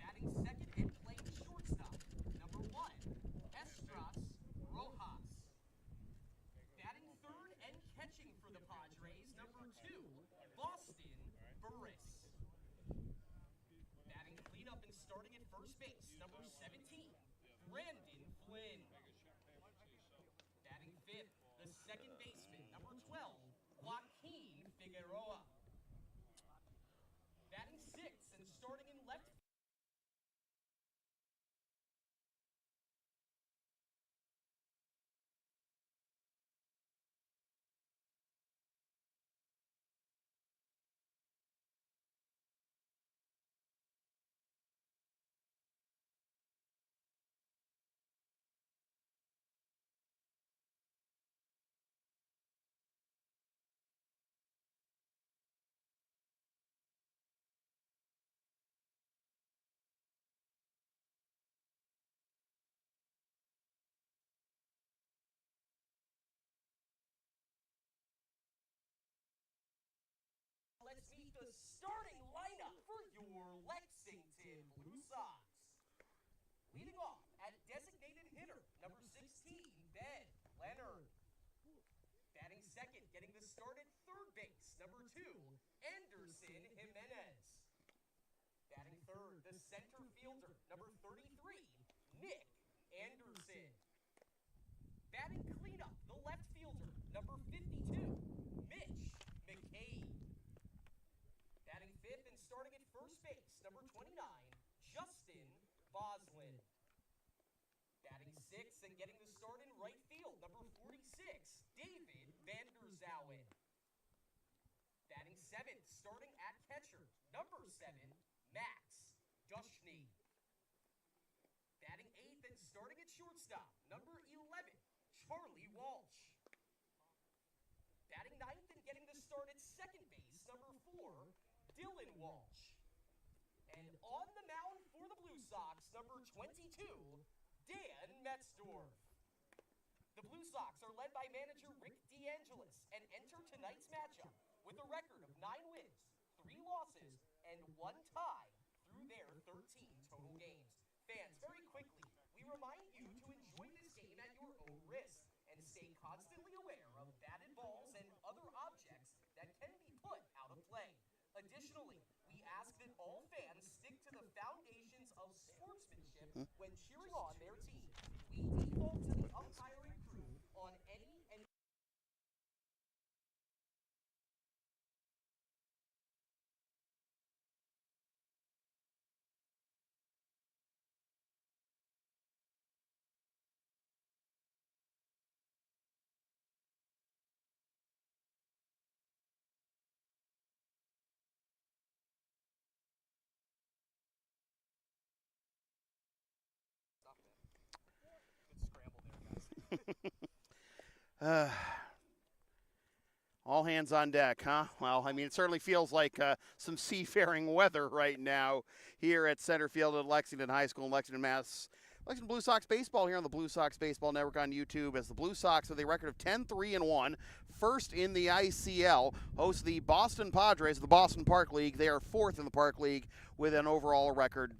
Batting second and playing shortstop, number 1, Estras Rojas. Batting third and catching for the Padres, number 2, Boston Padres. Batting cleanup and starting at first base, number 17, Brandon Flynn. Batting fifth, the second baseman, number 12, Joaquin Figueroa. Batting sixth and starting in left field. Let's meet the starting lineup for your Lexington Blue Sox. Leading off at designated hitter, number 16, Ben Leonard. Batting second, getting the start at third base, number 2, Anderson Jimenez. Batting third, the center fielder, number 33, Nick Anderson. Batting cleanup, the left fielder, number 52, Mitch McCabe. Batting fifth and starting at first base, number 29, Justin Boslin. Batting sixth and getting the start in right field, number 46, David Vanderzowen. Batting seventh, starting at catcher, number 7, Max Dushny. Batting eighth and starting at shortstop, number 11, Charlie Walsh. Batting ninth and getting the start at second base, number 4, Dylan Walsh. And on the mound for the Blue Sox, number 22, Dan Metzdorf. The Blue Sox are led by manager Rick DeAngelis and enter tonight's matchup with a record of 9 wins, 3 losses, and 1 tie through their 13 total games. Fans, very quickly, we remind you to enjoy this game at your own risk and stay constantly aware of batted balls and other objects that can be put out of play. Additionally, we ask that all fans stick to the foundations of sportsmanship when cheering on their team. We default to the umpiring crew on any and good scramble there, guys. All hands on deck, huh? Well, I mean, it certainly feels like some seafaring weather right now here at center field at Lexington High School in Lexington, Mass. Lexington Blue Sox baseball here on the Blue Sox Baseball Network on YouTube as the Blue Sox with a record of 10-3-1, first in the ICL, host the Boston Padres of the Boston Park League. They are fourth in the Park League with an overall record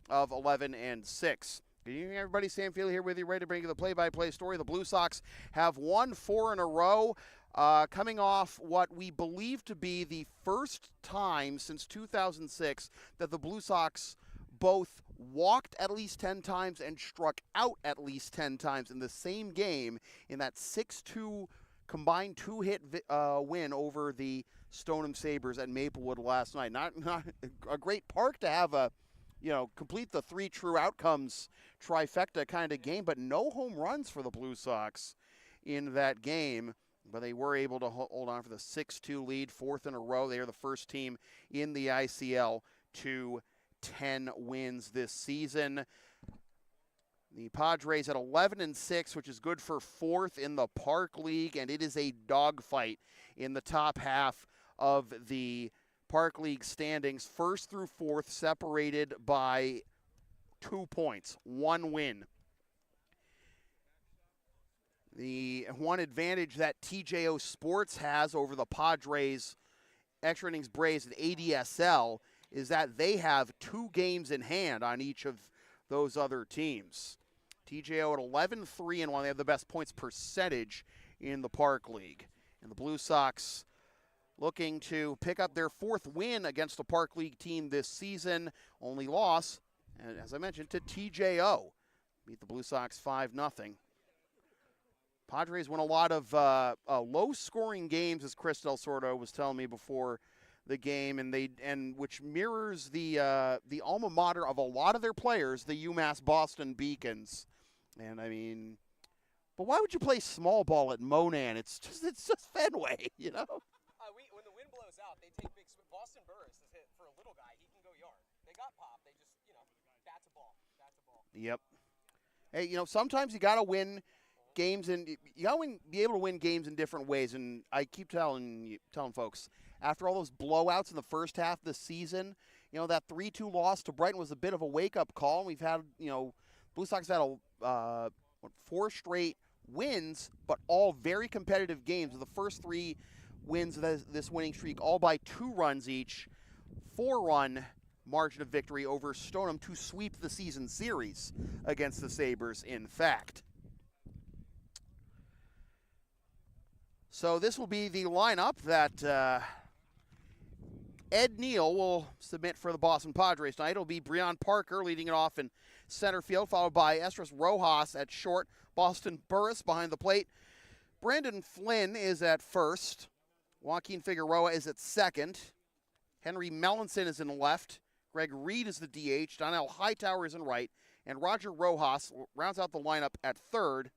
of 11-6. Good evening, everybody. Sam Feely here with you, ready to bring you the play-by-play story. The Blue Sox have won 4 in a row, coming off what we believe to be the first time since 2006 that the Blue Sox both walked at least 10 times and struck out at least 10 times in the same game in that 6-2 combined 2-hit win over the Stoneham Sabres at Maplewood last night. Not a great park to have complete the 3 true outcomes trifecta kind of game, but no home runs for the Blue Sox in that game. But they were able to hold on for the 6-2 lead, 4th in a row. They are the first team in the ICL to 10 wins this season. The Padres at 11-6, which is good for 4th in the Park League, and it is a dogfight in the top half of the Park League standings. 1st through 4th separated by 2 points, 1 win. The one advantage that TJO Sports has over the Padres Extra Innings Braves at ADSL is that they have 2 games in hand on each of those other teams. TJO at 11-3-1. They have the best points percentage in the Park League. And the Blue Sox looking to pick up their 4th win against a Park League team this season. Only loss, as I mentioned, to TJO. Beat the Blue Sox 5-0. Padres won a lot of low-scoring games, as Chris Del Sordo was telling me before the game, and which mirrors the alma mater of a lot of their players, the UMass Boston Beacons. And I mean, but why would you play small ball at Monan? It's just Fenway, you know. When the wind blows out, they take big swing. Boston Burris is hit for a little guy. He can go yard. They got pop. They just, that's a ball. That's a ball. Yep. Hey, sometimes you got to win games, and you got to be able to win games in different ways. And I keep telling folks, after all those blowouts in the first half of the season, that 3-2 loss to Brighton was a bit of a wake-up call. And we've had, Blue Sox have had 4 straight wins, but all very competitive games. The first 3 wins of this winning streak, all by 2 runs each, 4-run margin of victory over Stoneham to sweep the season series against the Sabres, in fact. So this will be the lineup that Ed Neal will submit for the Boston Padres tonight. It'll be Breon Parker leading it off in center field, followed by Estras Rojas at short, Boston Burris behind the plate. Brandon Flynn is at first. Joaquin Figueroa is at second. Henry Melanson is in left. Greg Reed is the DH. Donnell Hightower is in right. And Roger Rojas rounds out the lineup at third.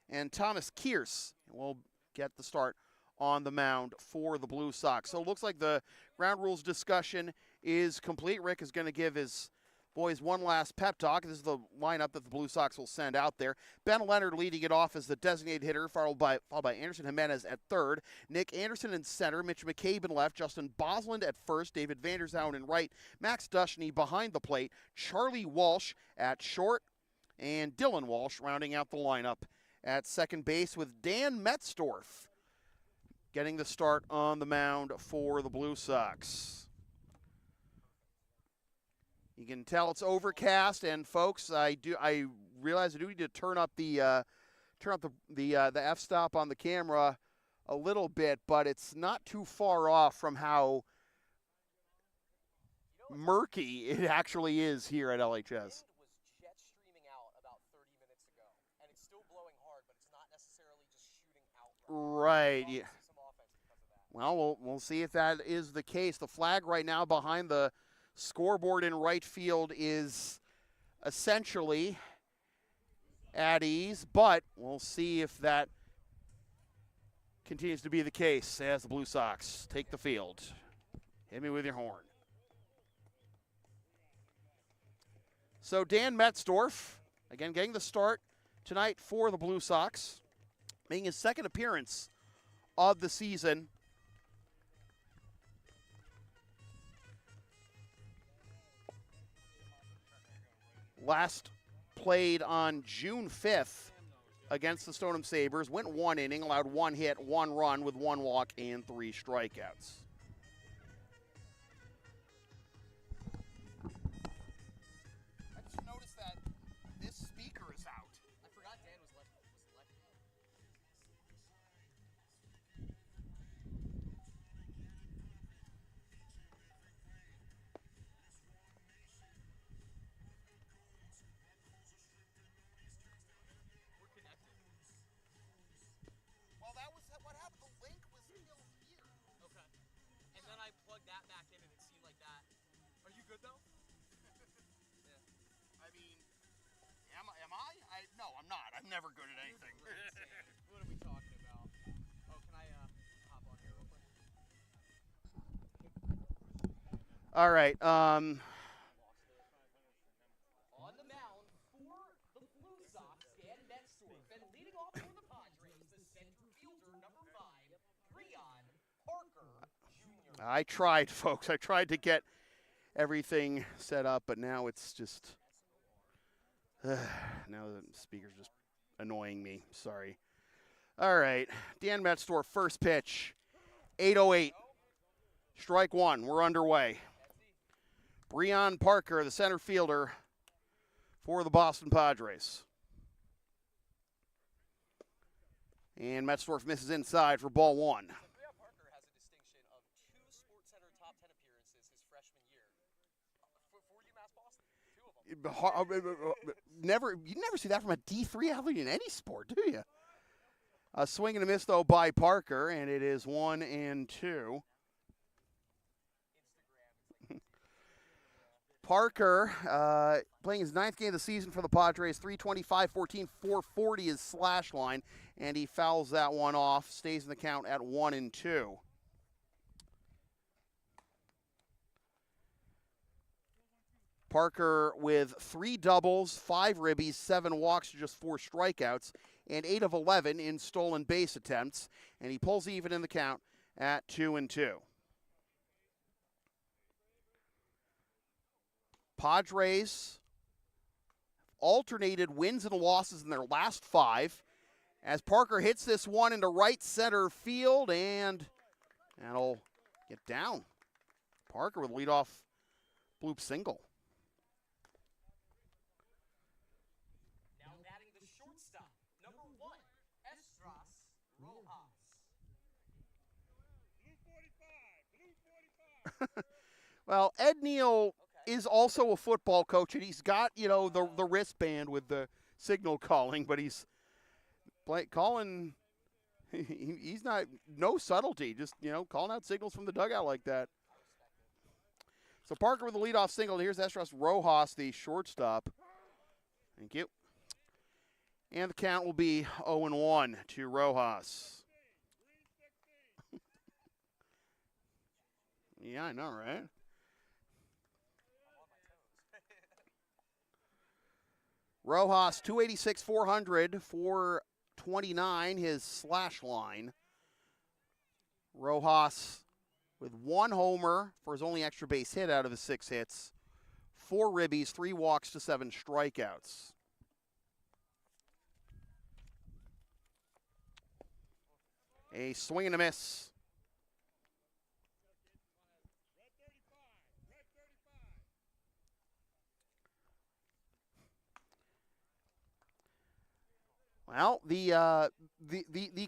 And Thomas Kearse will get the start on the mound for the Blue Sox. So it looks like the ground rules discussion is complete. Rick is going to give his boys one last pep talk. This is the lineup that the Blue Sox will send out there. Ben Leonard leading it off as the designated hitter, followed by Anderson Jimenez at third. Nick Anderson in center, Mitch McCabe in left, Justin Bosland at first, David Vanderzoun in right, Max Dushney behind the plate, Charlie Walsh at short, and Dylan Walsh rounding out the lineup at second base, with Dan Metzdorf getting the start on the mound for the Blue Sox. You can tell it's overcast, and folks, I realize I do need to turn up the f-stop on the camera a little bit, but it's not too far off from how murky it actually is here at LHS. The wind was jet streaming out about 30 minutes ago, and it's still blowing hard, but it's not necessarily just shooting out. Right. Yeah. Well, we'll see if that is the case. The flag right now behind the scoreboard in right field is essentially at ease, but we'll see if that continues to be the case as the Blue Sox take the field. Hit me with your horn. So Dan Metzdorf, again, getting the start tonight for the Blue Sox, making his second appearance of the season. Last played on June 5th against the Stoneham Sabres. Went 1 inning, allowed 1 hit, 1 run with 1 walk and 3 strikeouts. I just noticed that this speaker is out. I forgot Dan was left. I plugged that back in and it seemed like that. Are you good though? I mean, am I? No, I'm not. I'm never good at anything. What are we talking about? Oh, can I hop on here real quick? All right. On the mound for the Blue Sox, Dan Metzdorf, and leading off for the Padres, the center fielder, number 5, Breon Parker. I tried, folks. I tried to get everything set up, but now it's just now the speaker's just annoying me. Sorry. All right. Dan Metzdorf, first pitch, 8:08. Strike 1. We're underway. Breon Parker, the center fielder for the Boston Padres. And Metzdorf misses inside for ball one. Breon Parker has a distinction of 2 SportsCenter top 10 appearances his freshman year for UMass Boston. 2 of them. You never see that from a D3 athlete in any sport, do you? A swing and a miss, though, by Parker, and it is 1-2. Parker playing his 9th game of the season for the Padres, 325-14, 440 is slash line, and he fouls that one off, stays in the count at 1-2. Parker with 3 doubles, 5 ribbies, 7 walks, just 4 strikeouts, and 8 of 11 in stolen base attempts, and he pulls even in the count at 2-2. Padres alternated wins and losses in their last 5 as Parker hits this one into right center field, and that'll get down. Parker with leadoff bloop single. Now batting the shortstop, number 1, Estras Rojas. Blue 45. Well, Ed Neal is also a football coach, and he's got, the wristband with the signal calling, but he's calling, he's not, no subtlety, just, calling out signals from the dugout like that. So Parker with the leadoff single. Here's Estras Rojas, the shortstop. Thank you. And the count will be 0-1 to Rojas. Yeah, I know, right? Rojas, 286, 400, 429, his slash line. Rojas with 1 homer for his only extra base hit out of his 6 hits, 4 ribbies, 3 walks to 7 strikeouts. A swing and a miss. Well, the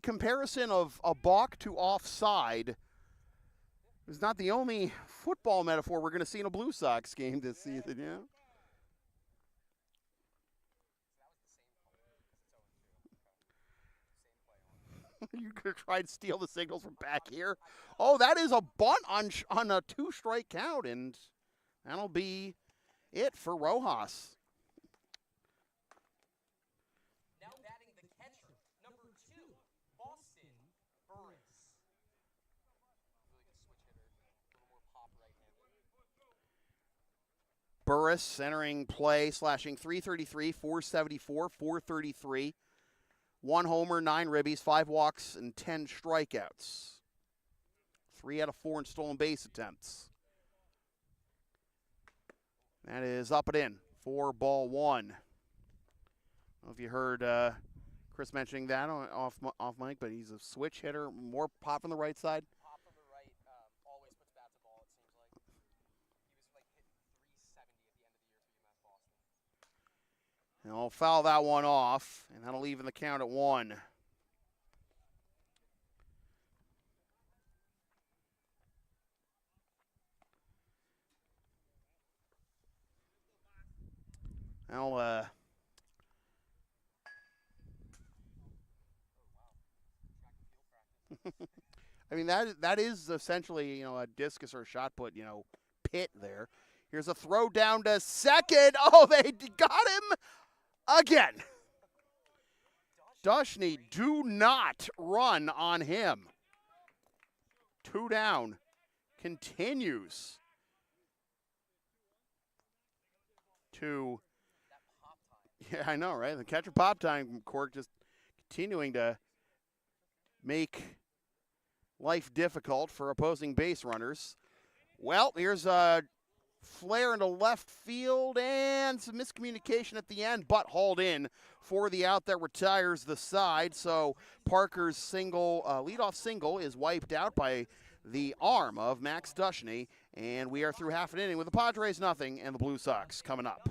comparison of a balk to offside is not the only football metaphor we're going to see in a Blue Sox game this season, yeah? You could have tried to steal the signals from back here. Oh, that is a bunt on a 2-strike count, and that'll be it for Rojas. Burris entering play, slashing .333, 474, 433. 1 homer, 9 ribbies, 5 walks, and 10 strikeouts. 3 out of 4 in stolen base attempts. That is up and in for ball 1. I don't know if you heard Chris mentioning that off mic, but he's a switch hitter, more pop from the right side. Pop from the right, always puts bat to ball, it seems like. He was hitting .370 at the end of the year for UMass Boston. And I'll foul that one off, and that'll even the count at 1. Now, I mean, that is essentially, a discus or a shot put, pit there. Here's a throw down to second. Oh, they got him again. Dushney, do not run on him. 2 down. Continues to, yeah, I know, right? The catcher pop time, Cork, just continuing to make life difficult for opposing base runners. Well, here's a flare into left field and some miscommunication at the end, but hauled in for the out that retires the side. So Parker's single, leadoff single, is wiped out by the arm of Max Duchney, and we are through half an inning with the Padres nothing and the Blue Sox coming up.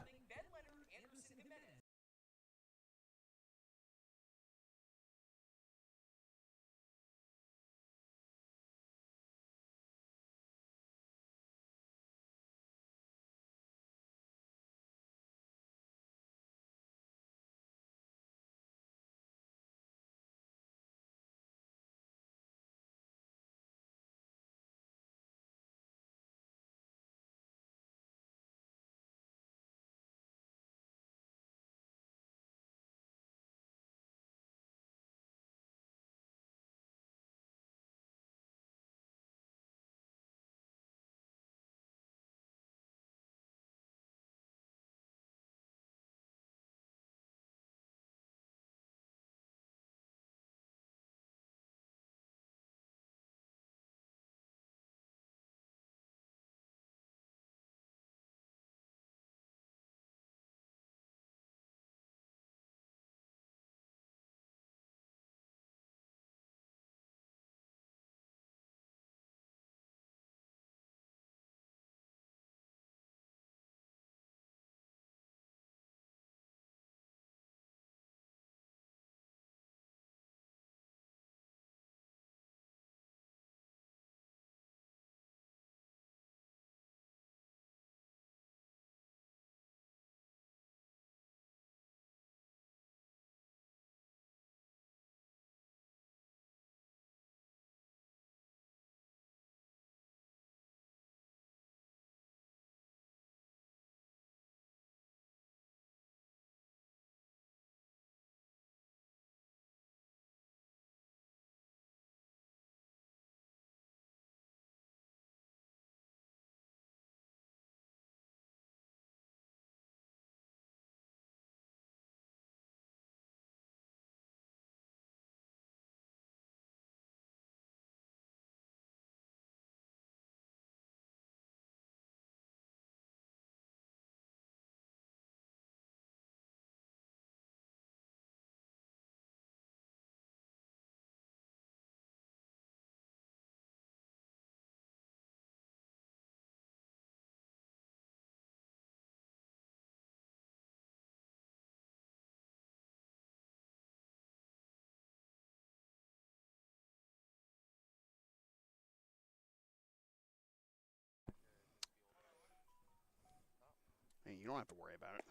Hey, you don't have to worry about it.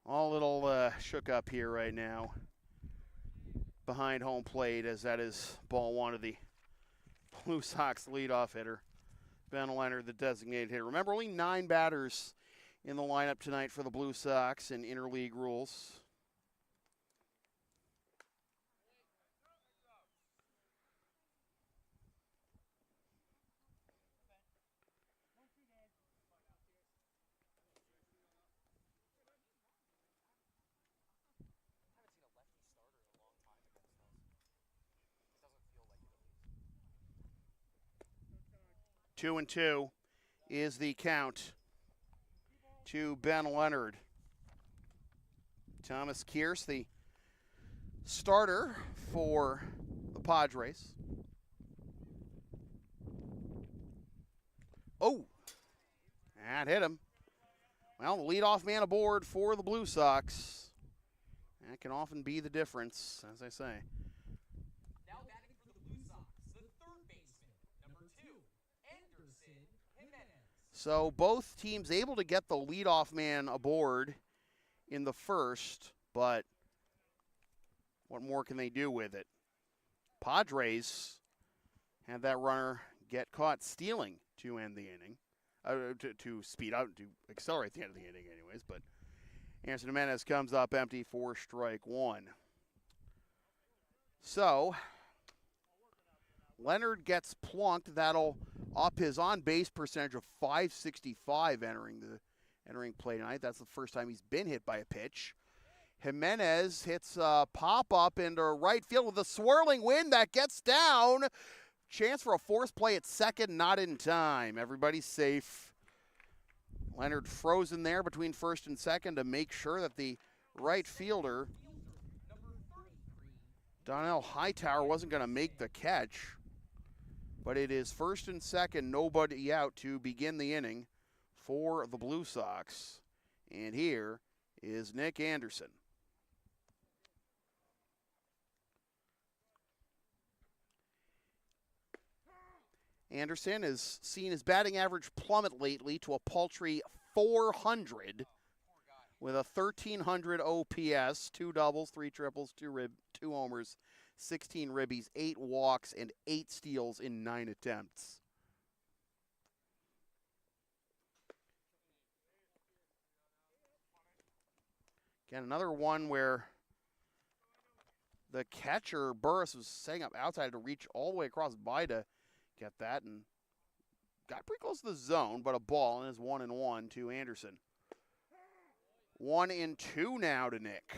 All a little shook up here right now behind home plate, as that is ball one of the Blue Sox leadoff hitter, Ben Leonard, the designated hitter. Remember, only 9 batters in the lineup tonight for the Blue Sox in interleague rules. Two and two is the count to Ben Leonard. Thomas Kearse, the starter for the Padres. Oh, that hit him. Well, the leadoff man aboard for the Blue Sox. That can often be the difference, as I say. Now batting for the Blue Sox, the third baseman, number 2, Anderson Jimenez. So both teams able to get the leadoff man aboard in the first, but what more can they do with it? Padres had that runner get caught stealing to end the inning, to speed out, to accelerate the end of the inning anyways, but Anderson Jimenez comes up empty for strike one. So Leonard gets plunked. That'll up his on-base percentage of .565 entering play tonight. That's the first time he's been hit by a pitch. Jimenez hits a pop-up into right field with a swirling wind that gets down chance for a force play at second, not in time. Everybody's safe. Leonard frozen there between first and second to make sure that the right fielder, Donnell Hightower, wasn't going to make the catch. But it is first and second, nobody out to begin the inning for the Blue Sox. And here is Nick Anderson. Anderson has seen his batting average plummet lately to a paltry .400 with a 1,300 OPS, 2 doubles, 3 triples, 2 homers, 16 ribbies, 8 walks, and 8 steals in 9 attempts. Again, another one where the catcher, Burris, was setting up outside to reach all the way across by to get that, and got pretty close to the zone, but a ball, and is 1-1 to Anderson. 1-2 now to Nick.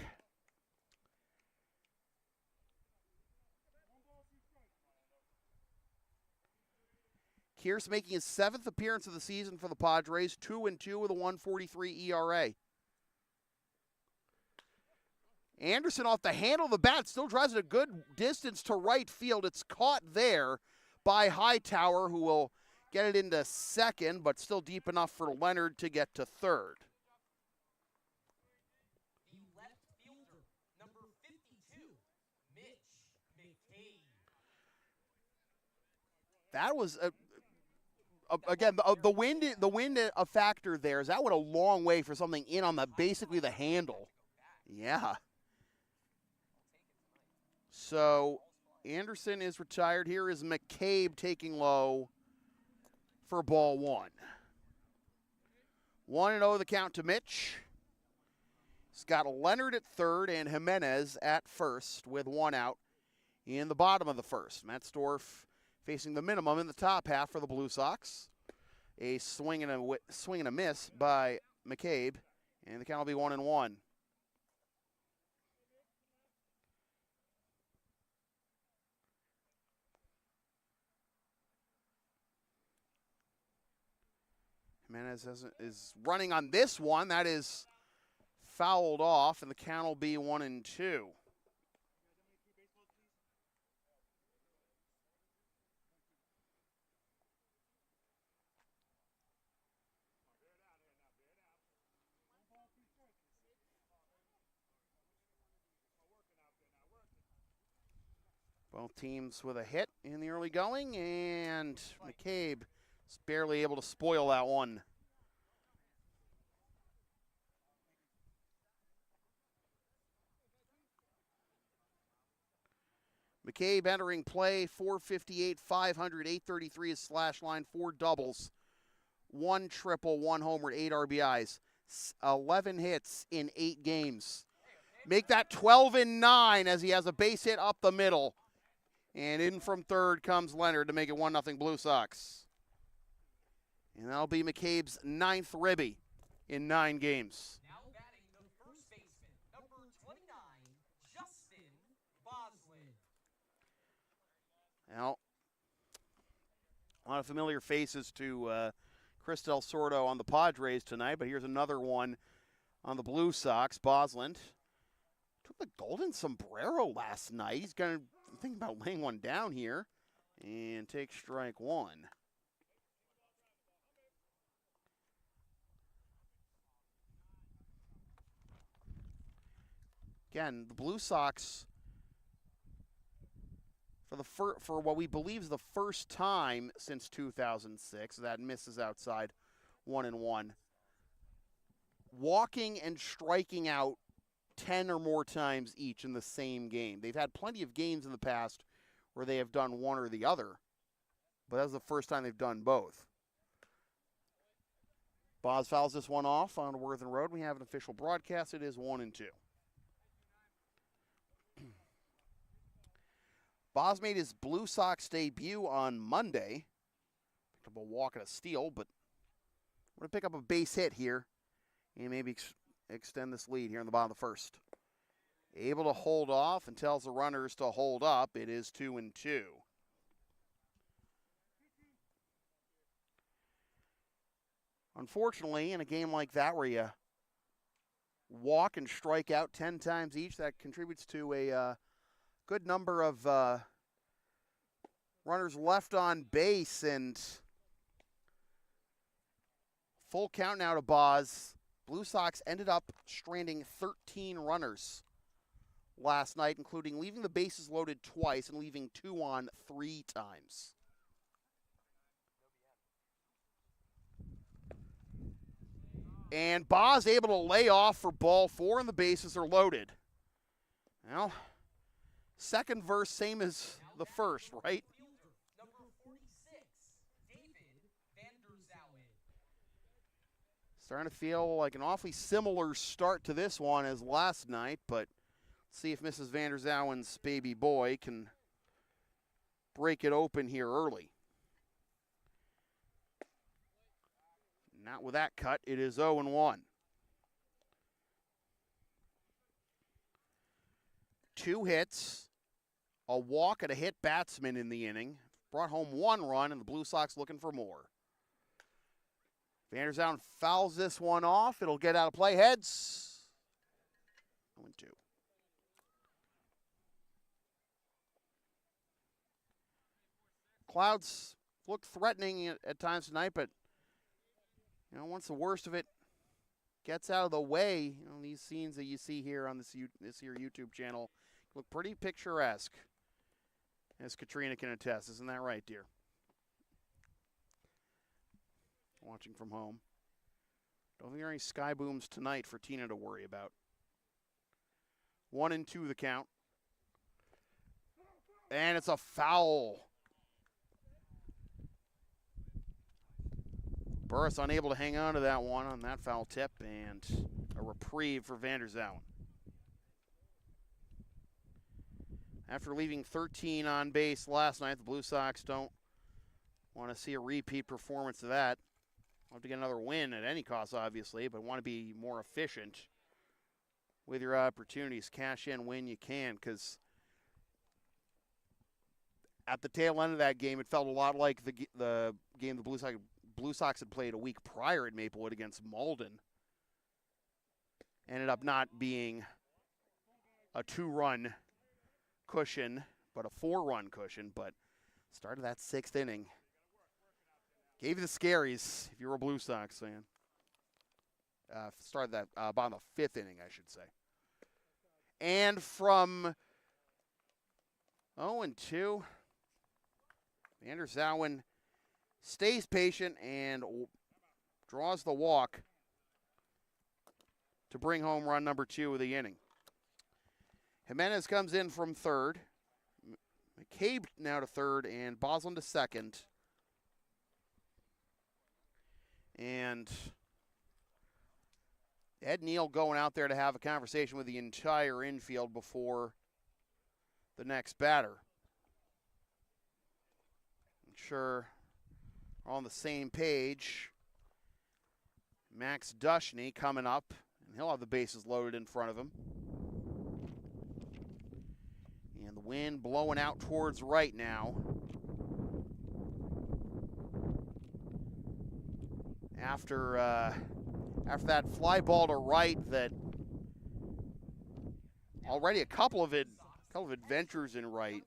Kearse making his 7th appearance of the season for the Padres, 2-2 with a 1.43 ERA. Anderson off the handle of the bat, still drives it a good distance to right field. It's caught there by Hightower, who will get it into second, but still deep enough for Leonard to get to third. The left fielder, number 52, Mitch McCabe. That was again the wind a factor there. Is that went a long way for something in on basically the handle. Yeah. So Anderson is retired. Here is McCabe taking low for ball 1. 1-0 the count to Mitch. He's got Leonard at third and Jimenez at first with 1 out in the bottom of the first. Metzdorf facing the minimum in the top half for the Blue Sox. A swing and a miss by McCabe, and the count will be 1-1. Jimenez is running on this one. That is fouled off, and the count will be 1-2. Both teams with a hit in the early going, and McCabe is barely able to spoil that one. McCabe entering play, 458, 500, 833 is slash line, 4 doubles, 1 triple, 1 homer, 8 RBIs, 11 hits in 8 games. Make that 12-9 as he has a base hit up the middle. And in from third comes Leonard to make it 1-0 Blue Sox. And that'll be McCabe's 9th ribby in 9 games. Now batting the first baseman, number 29, Justin Boslin. Now, a lot of familiar faces to Chris Del Sordo on the Padres tonight, but here's another one on the Blue Sox. Boslin took the golden sombrero last night. He's going to think about laying one down here and take strike 1. Again, the Blue Sox, for what we believe is the first time since 2006, that misses outside 1-1, walking and striking out 10 or more times each in the same game. They've had plenty of games in the past where they have done one or the other, but that's the first time they've done both. Boz fouls this one off on Worthen Road. We have an official broadcast. It is 1-2. Boz made his Blue Sox debut on Monday. Picked up a walk and a steal, but we're going to pick up a base hit here and maybe extend this lead here in the bottom of the first. Able to hold off and tells the runners to hold up. It is 2-2. Unfortunately, in a game like that where you walk and strike out 10 times each, that contributes to a good number of runners left on base, and full count now to Boz. Blue Sox ended up stranding 13 runners last night, including leaving the bases loaded twice and leaving 2 on 3 times. And Boz able to lay off for ball 4, and the bases are loaded. Well, second verse, same as the first, right? Number 46, David Vanderzauer. Starting to feel like an awfully similar start to this one as last night, but let's see if Mrs. Vanderzauer's baby boy can break it open here early. Not with that cut. It is 0-1. 2 hits, a walk, and a hit batsman in the inning. Brought home 1 run, and the Blue Sox looking for more. Vanderzauer fouls this one off. It'll get out of play. Heads. 0-2. Clouds looked threatening at times tonight, but once the worst of it gets out of the way, these scenes that you see here on this here YouTube channel look pretty picturesque, as Katrina can attest. Isn't that right, dear? Watching from home. Don't think there are any sky booms tonight for Tina to worry about. 1-2 the count. And it's a foul. Burris unable to hang on to that one on that foul tip, and a reprieve for Vanderzauer. After leaving 13 on base last night, the Blue Sox don't want to see a repeat performance of that. Want to get another win at any cost, obviously, but want to be more efficient with your opportunities. Cash in when you can, because at the tail end of that game, it felt a lot like the game the Blue Sox had played a week prior at Maplewood against Malden. Ended up not being a 2-run cushion, but a 4-run cushion. But started that 6th inning. Gave you the scaries if you were a Blue Sox fan. Started that about the 5th inning, I should say. And from 0-2, Vanderzauer stays patient and draws the walk to bring home run number 2 of the inning. Jimenez comes in from third. McCabe now to third, and Boslin to second. And Ed Neal going out there to have a conversation with the entire infield before the next batter. I'm sure we're on the same page. Max Dushney coming up, and he'll have the bases loaded in front of him. And the wind blowing out towards right now. After that fly ball to right, that already a couple of adventures in right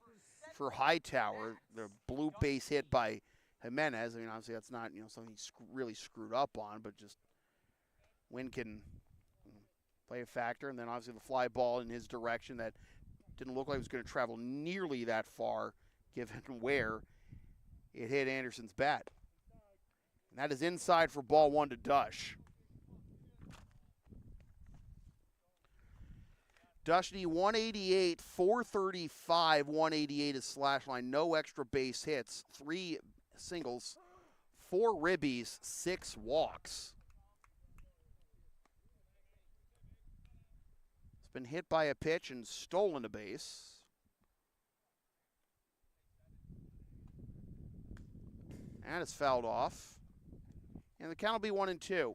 for Hightower. The blue base hit by Jimenez. I mean, obviously that's not something he's really screwed up on, but just wind can play a factor. And then obviously the fly ball in his direction that didn't look like it was going to travel nearly that far, given where it hit Anderson's bat. And that is inside for ball 1 to Dush. Dushney 188, 435, 188 is slash line. No extra base hits, 3 singles, 4 ribbies, 6 walks. It's been hit by a pitch and stolen a base. And it's fouled off. And the count will be 1-2.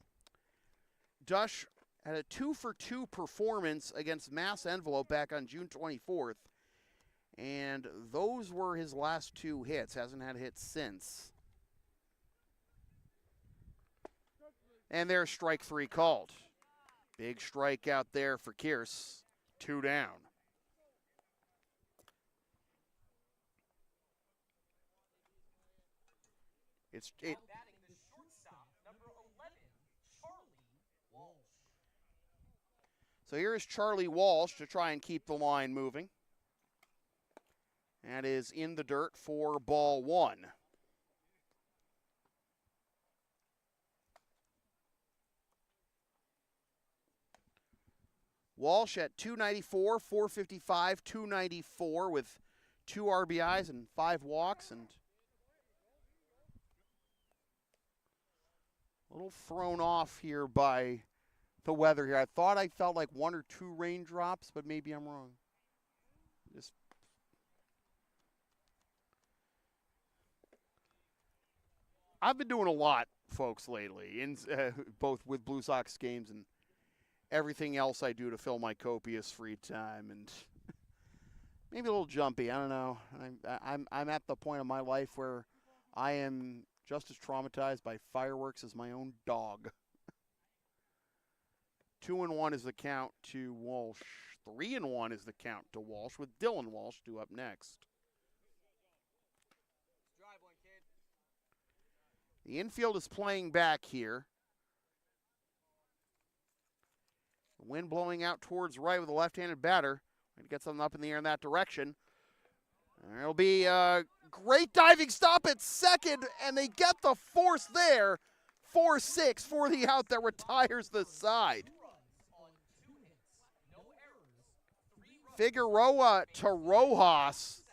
Dush had a 2-for-2 performance against Mass Envelope back on June 24th. And those were his last 2 hits. Hasn't had hits since. And there's strike 3 called. Big strike out there for Kearse. 2 down. Now batting the shortstop, number 11, Charlie Walsh. So here is Charlie Walsh to try and keep the line moving. That is in the dirt for ball 1. Walsh at 294, 455, 294 with 2 RBIs and 5 walks, and a little thrown off here by the weather here. I thought I felt like 1 or 2 raindrops, but maybe I'm wrong. I've been doing a lot, folks, lately, in both with Blue Sox games and everything else I do to fill my copious free time, and maybe a little jumpy. I don't know. I'm at the point of my life where I am just as traumatized by fireworks as my own dog. 2-1 is the count to Walsh. 3-1 is the count to Walsh, with Dylan Walsh due up next. The infield is playing back here. The wind blowing out towards right with a left-handed batter. Going to get something up in the air in that direction. There'll be a great diving stop at second, and they get the force there. 4-6 for the out that retires the side. Figueroa to Rojas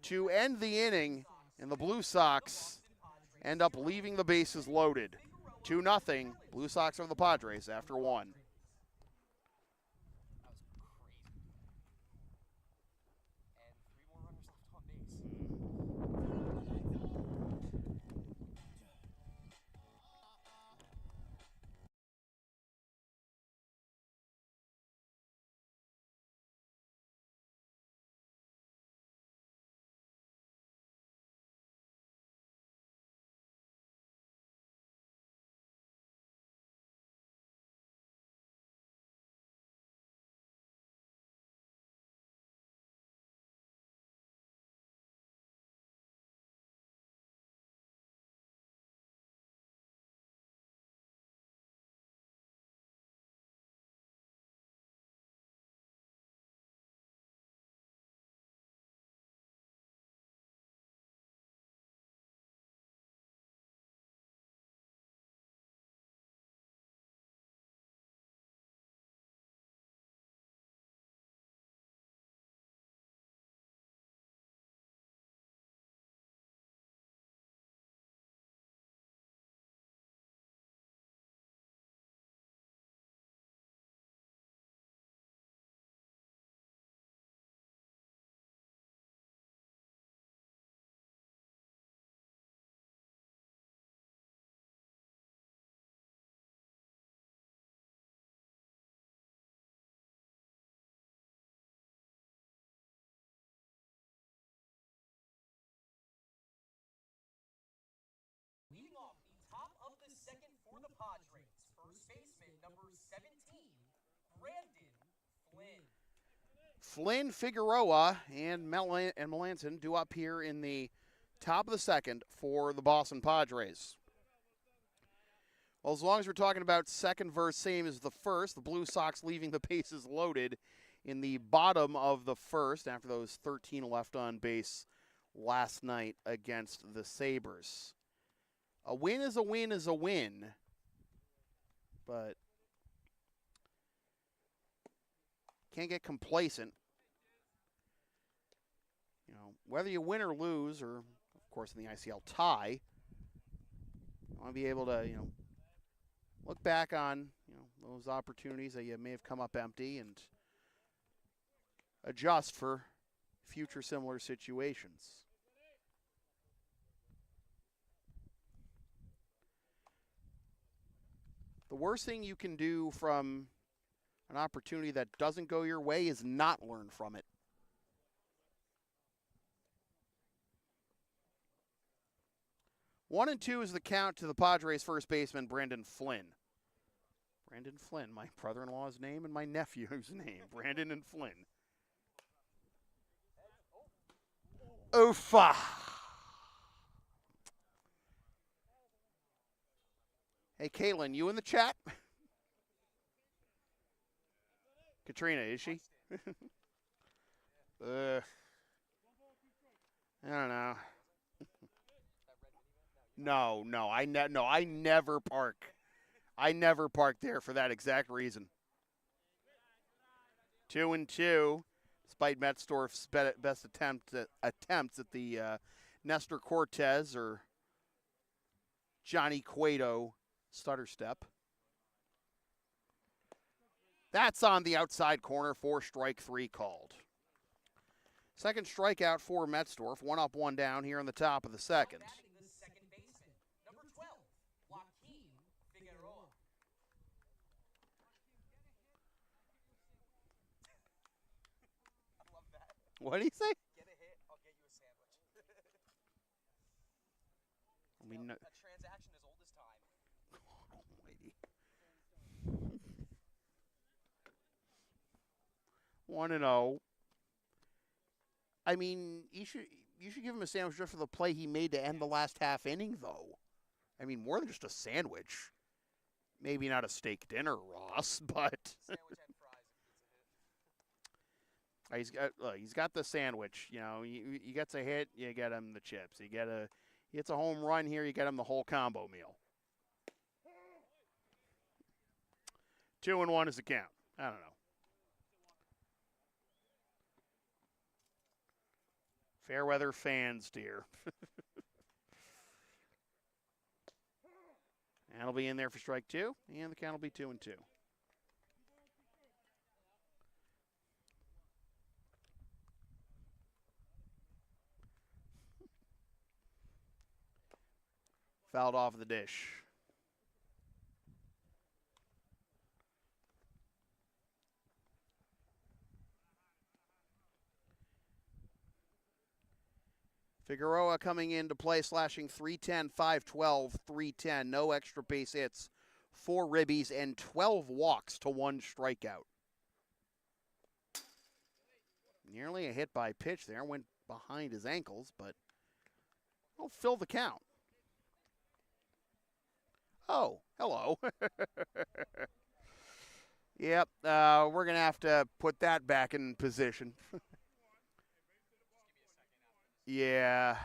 to end the inning, and the Blue Sox end up leaving the bases loaded. 2-0, Blue Sox over the Padres after 1. Leading off the top of the second for the Padres, first baseman number 17, Brandon Flynn. Flynn, Figueroa, and Melanson due up here in the top of the second for the Boston Padres. Well, as long as we're talking about second verse same as the first, the Blue Sox leaving the bases loaded in the bottom of the first after those 13 left on base last night against the Sabres. A win is a win is a win, but can't get complacent. You know, whether you win or lose, or of course in the ICL tie, you want to be able to, look back on, those opportunities that you may have come up empty and adjust for future similar situations. The worst thing you can do from an opportunity that doesn't go your way is not learn from it. 1-2 is the count to the Padres first baseman, Brandon Flynn. Brandon Flynn, my brother-in-law's name and my nephew's name, Brandon and Flynn. Oofa. Hey, Caitlin, you in the chat? Katrina, is she? I don't know. No, I never park. I never park there for that exact reason. 2-2, despite Metzdorf's best attempts at the Nestor Cortez or Johnny Cueto stutter step. That's on the outside corner for strike 3 called. Second strikeout for Metzdorf. 1 up, 1 down here in the top of the second. What did he say? Get a hit, I'll get you a sandwich. I mean, a transaction as old as time. Almighty. 1-0. I mean, you should give him a sandwich just for the play he made to end the last half inning, though. I mean, more than just a sandwich. Maybe not a steak dinner, Ross, but Sandwich and fries if it's a hit. He's got the sandwich. You know, he gets a hit, you get him the chips. He gets a home run here, you get him the whole combo meal. 2-1 is the count. I don't know. Fairweather fans, dear. And it'll be in there for strike 2, and the count will be 2-2. Fouled off the dish. Figueroa coming into play, slashing 310, 512, 310. No extra base hits, 4 ribbies, and 12 walks to 1 strikeout. Nearly a hit by pitch there. Went behind his ankles, but will fill the count. Oh, hello. Yep, we're going to have to put that back in position. Yeah.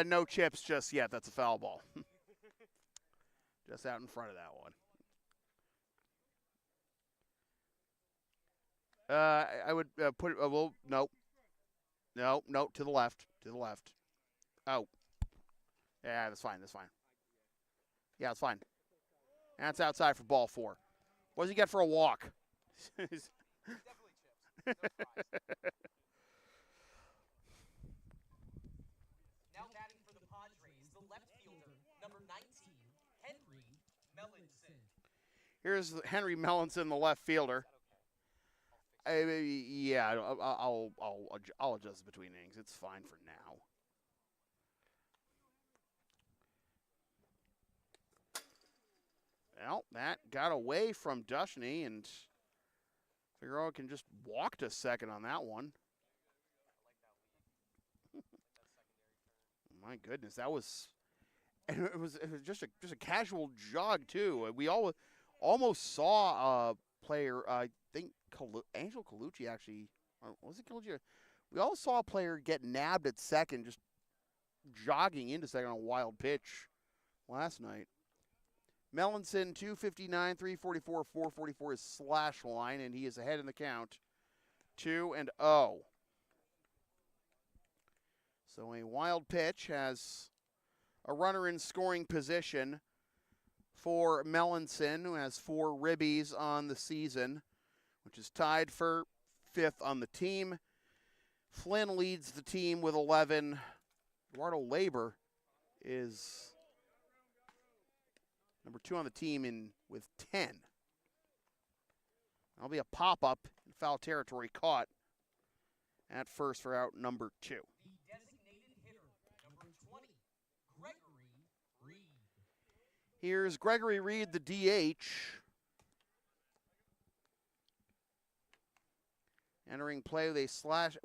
No chips just yet. That's a foul ball. Just out in front of that one. I would put it, well, nope. No, to the left. Oh. Yeah, that's fine. Yeah, it's fine. That's outside for ball 4. What does he get for a walk? Definitely chips. No fries. Now batting for the Padres, the left fielder, number 19, Henry Melanson. Here's Henry Melanson, the left fielder. Yeah, I'll adjust between innings. It's fine for now. Well, that got away from Dushny, and Figueroa can just walk to second on that one. My goodness, that was, and it was just a casual jog too. We almost saw a player. I think Angel Colucci actually, or was it Colucci? We all saw a player get nabbed at second, just jogging into second on a wild pitch last night. Melanson, 259, 344, 444 is slash line, and he is ahead in the count. 2-0. So a wild pitch has a runner in scoring position for Melanson, who has 4 ribbies on the season, which is tied for 5th on the team. Flynn leads the team with 11. Eduardo Labor is number 2 on the team with 10. That'll be a pop-up in foul territory caught at first for out number 2. Here's Gregory Reed, the DH. Entering play with a slash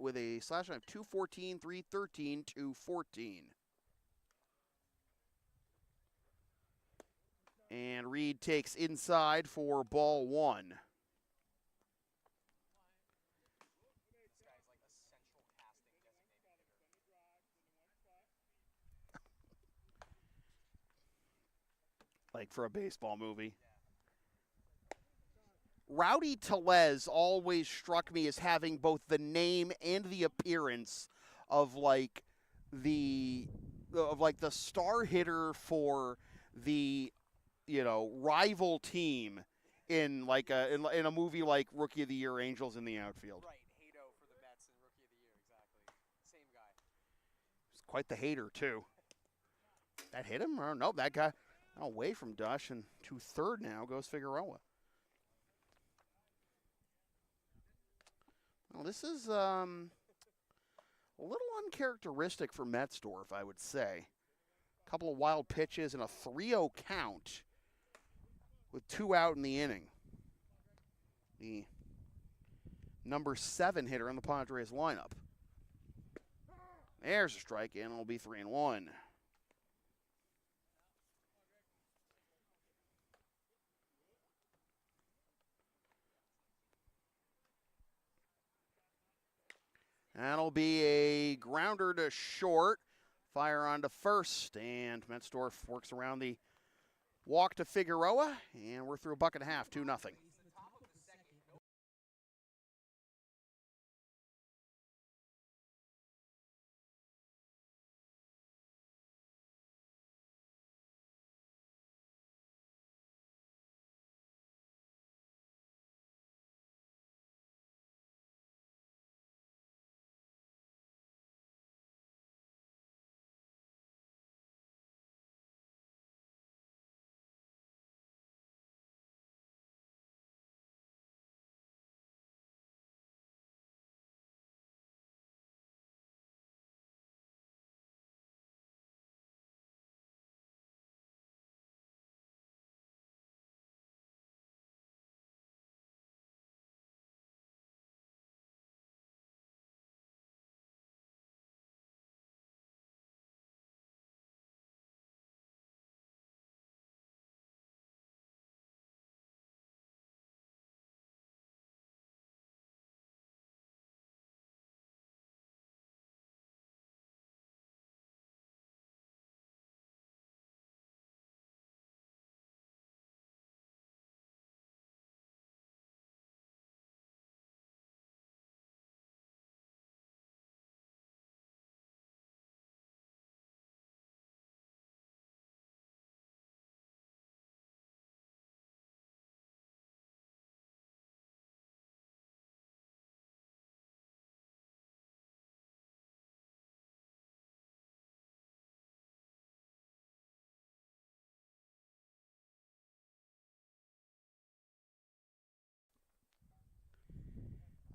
of 214, 313, 214. And Reed takes inside for ball one. Like for a baseball movie. Rowdy Tellez always struck me as having both the name and the appearance of the star hitter for the rival team in in a movie like Rookie of the Year, Angels in the Outfield. Right, Hato for the Mets and Rookie of the Year, exactly. Same guy. He's quite the hater too. That hit him? Or no, that guy away from Dush and to third now goes Figueroa. Well, this is a little uncharacteristic for Metzdorf, I would say. A couple of wild pitches and a 3-0 count with 2 out in the inning. The number 7 hitter in the Padres lineup. There's a strike, and it'll be 3-1. That'll be a grounder to short. Fire on to first, and Metzdorf works around the walk to Figueroa, and we're through a buck and a half, 2-0.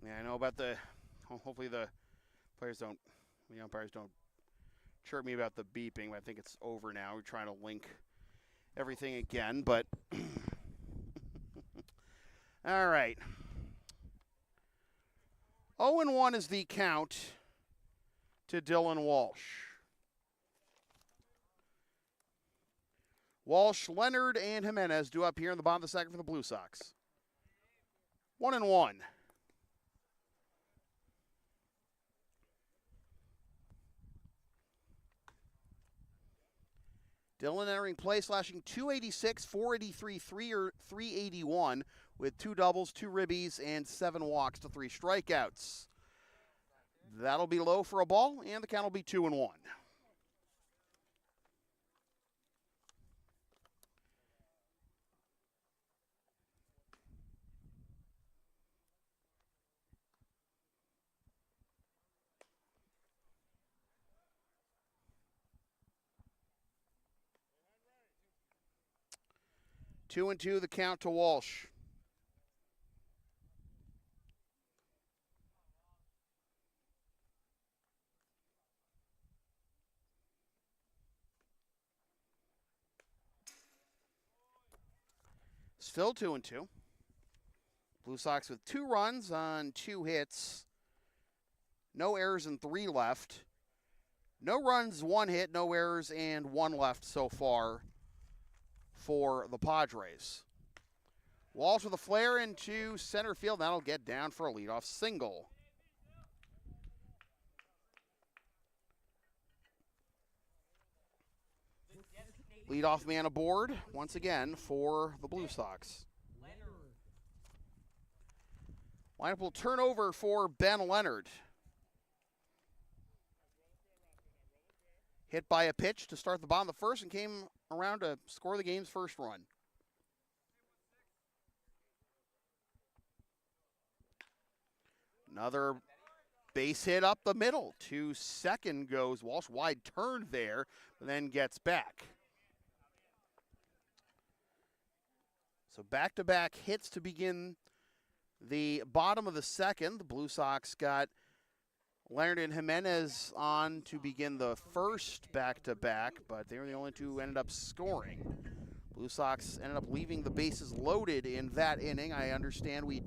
Yeah, I know about hopefully the umpires don't chirp me about the beeping, but I think it's over now. We're trying to link everything again, but all right. 0-1 is the count to Dylan Walsh. Walsh, Leonard, and Jimenez due up here in the bottom of the second for the Blue Sox. 1-1. Dylan entering play, slashing 286, 483, 381 with 2 doubles, 2 ribbies, and 7 walks to 3 strikeouts. That'll be low for a ball, and the count will be 2-1. Two and two, the count to Walsh. Still 2-2. Blue Sox with 2 runs on 2 hits. No errors and 3 left. No runs, 1 hit, no errors, and 1 left so far for the Padres. Walsh with a flare into center field. That'll get down for a leadoff single. Leadoff man aboard once again for the Blue Sox. Lineup will turn over for Ben Leonard. Hit by a pitch to start the bottom of the first and came around to score the game's first run. Another base hit up the middle. To second goes Walsh. Wide turn there, but then gets back. So back-to-back hits to begin the bottom of the second. The Blue Sox got Leonard and Jimenez on to begin the first back-to-back, but they were the only 2 who ended up scoring. Blue Sox ended up leaving the bases loaded in that inning. I understand we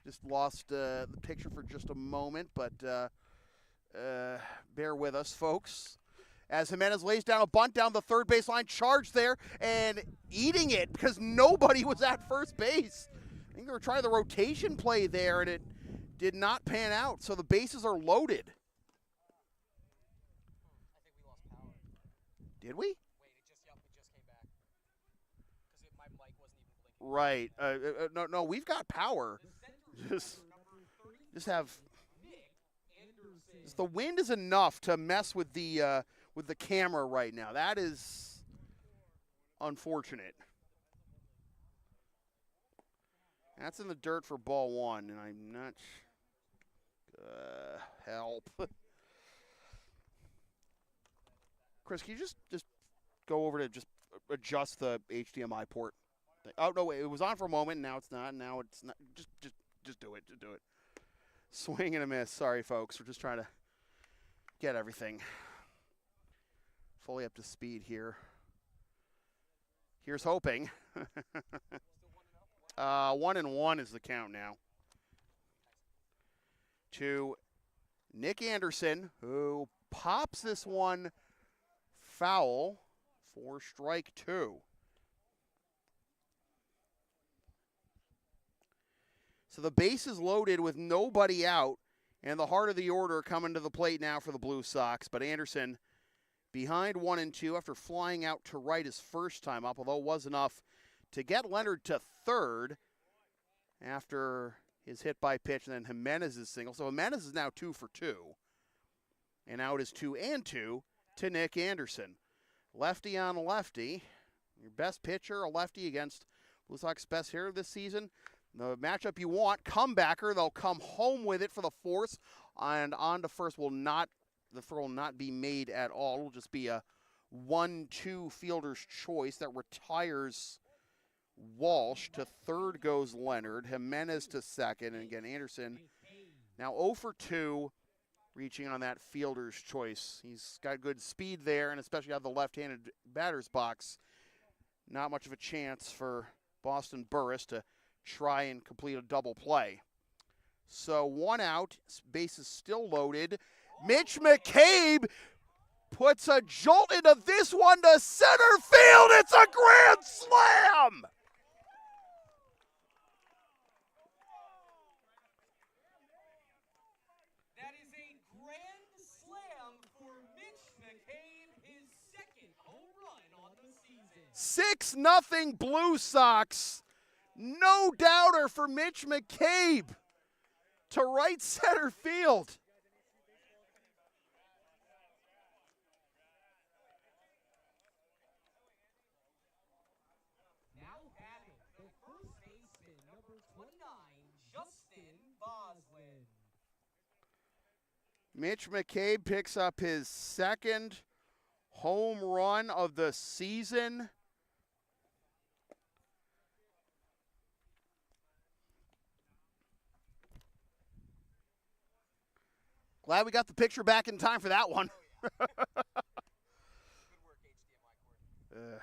just lost the picture for just a moment, but bear with us, folks. As Jimenez lays down a bunt down the third baseline, charged there and eating it because nobody was at first base. I think they were trying the rotation play there, and it did not pan out, so the bases are loaded. I think we lost power. Did we? Wait, it just came back. Because my mic wasn't even blinking. Right. No, we've got power. Just have. The wind is enough to mess with the camera right now. That is unfortunate. That's in the dirt for ball 1, and I'm not. Help. Chris, can you just go over to just adjust the HDMI port? Oh no, it was on for a moment, and now it's not. Now it's not. Just do it. Just do it. Swing and a miss. Sorry, folks. We're just trying to get everything fully up to speed here. Here's hoping. 1-1 is the count now. To Nick Anderson, who pops this one foul for strike 2. So the base is loaded with nobody out, and the heart of the order coming to the plate now for the Blue Sox. But Anderson behind 1-2 after flying out to right his first time up, although it was enough to get Leonard to third after his hit by pitch, and then Jimenez's single. So Jimenez is now 2 for 2. And out is 2-2 to Nick Anderson. Lefty on lefty. Your best pitcher, a lefty against Blue Sox best hitter this season. The matchup you want, comebacker. They'll come home with it for the force. And on to first the throw will not be made at all. It will just be a 1-2 fielder's choice that retires Walsh. To third goes Leonard. Jimenez to second. And again, Anderson now 0 for 2, reaching on that fielder's choice. He's got good speed there, and especially out of the left-handed batter's box. Not much of a chance for Boston Burris to try and complete a double play. So 1 out, base is still loaded. Mitch McCabe puts a jolt into this one to center field. It's a grand slam! That is a grand slam for Mitch McCabe, his second home run on the season. 6-0 Blue Sox. No doubter for Mitch McCabe to right center field. Now batting, the first baseman, number 29, Justin Boslin. Mitch McCabe picks up his second home run of the season. Glad we got the picture back in time for that one. Good work, HDMI cord.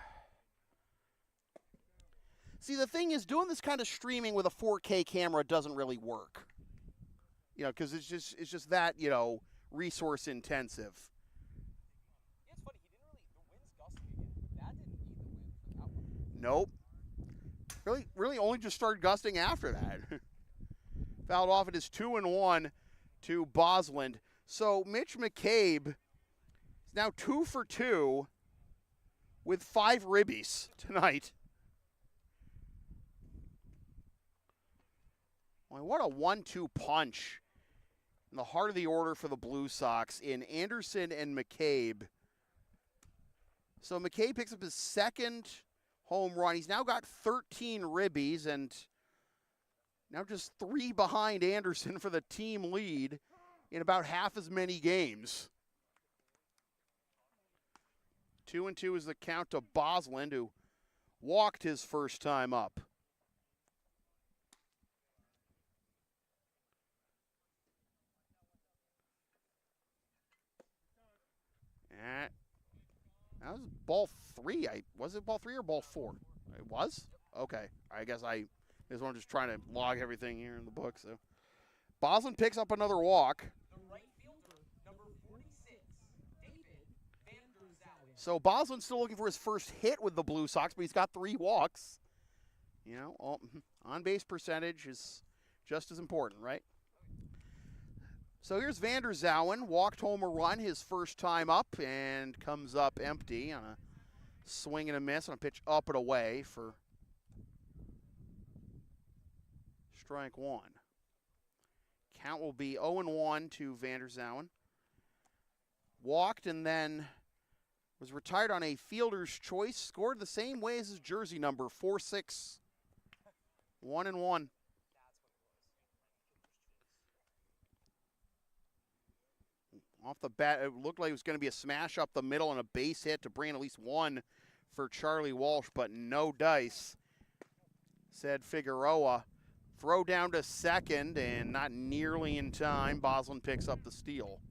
See, the thing is, doing this kind of streaming with a 4K camera doesn't really work. You know, because it's just that, you know, resource intensive. Yeah, it's funny. He didn't really. The wind's gusting again. That didn't need the wind for that one. Nope. Really only just started gusting after that. Fouled off. It is 2-1 to Bosland. So Mitch McCabe is now 2 for 2 with 5 ribbies tonight. Boy, what a 1-2 punch in the heart of the order for the Blue Sox in Anderson and McCabe. So McCabe picks up his second home run. He's now got 13 ribbies and now just 3 behind Anderson for the team lead in about half as many games. 2-2 is the count to Bosland, who walked his first time up. That was ball 3. Was it ball 3 or ball 4? It was? Okay. I guess I'm just trying to log everything here in the book. So Bosland picks up another walk. The right fielder, number 46, David Vanderzowen. So Bosland's still looking for his first hit with the Blue Sox, but he's got 3 walks. You know, on-base percentage is just as important, right? So here's Vanderzowen, walked home a run his first time up and comes up empty on a swing and a miss on a pitch up and away for strike 1. Count will be 0-1 to Vanderzowen. Walked and then was retired on a fielder's choice. Scored the same way as his jersey number, 4-6. 1-1. Off the bat, it looked like it was going to be a smash up the middle and a base hit to bring in at least 1 for Charlie Walsh, but no dice, said Figueroa. Throw down to second, and not nearly in time. Bosland picks up the steal.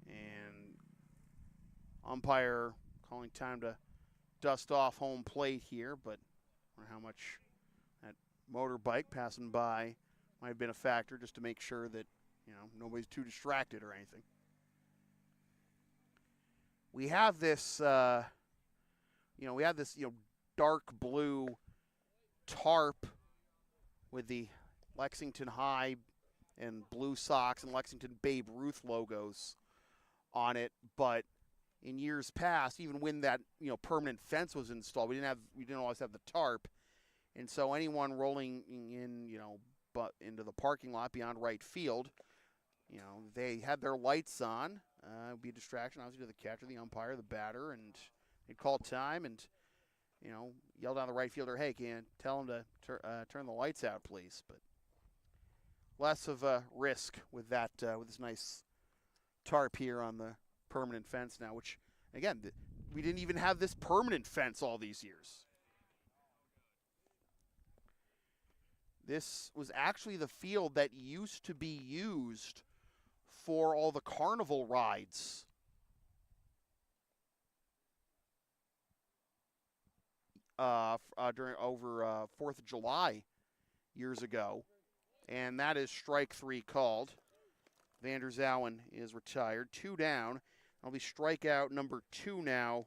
And umpire calling time to dust off home plate here, but I wonder how much that motorbike passing by might have been a factor just to make sure that, you know, nobody's too distracted or anything. We have this, dark blue tarp with the Lexington High and Blue Sox and Lexington Babe Ruth logos on it. But in years past, even when that, permanent fence was installed, we didn't always have the tarp. And so anyone rolling in, but into the parking lot beyond right field, they had their lights on. It would be a distraction, obviously, to the catcher, the umpire, the batter, and they'd call time and, yell down the right fielder, hey, can you tell him to turn the lights out, please? But less of a risk with that, with this nice tarp here on the permanent fence now, which, again, we didn't even have this permanent fence all these years. This was actually the field that used to be used for all the carnival rides. During 4th of July years ago. And that is strike 3 called. Vanderzowen is retired. 2 down. That'll be strikeout number 2 now.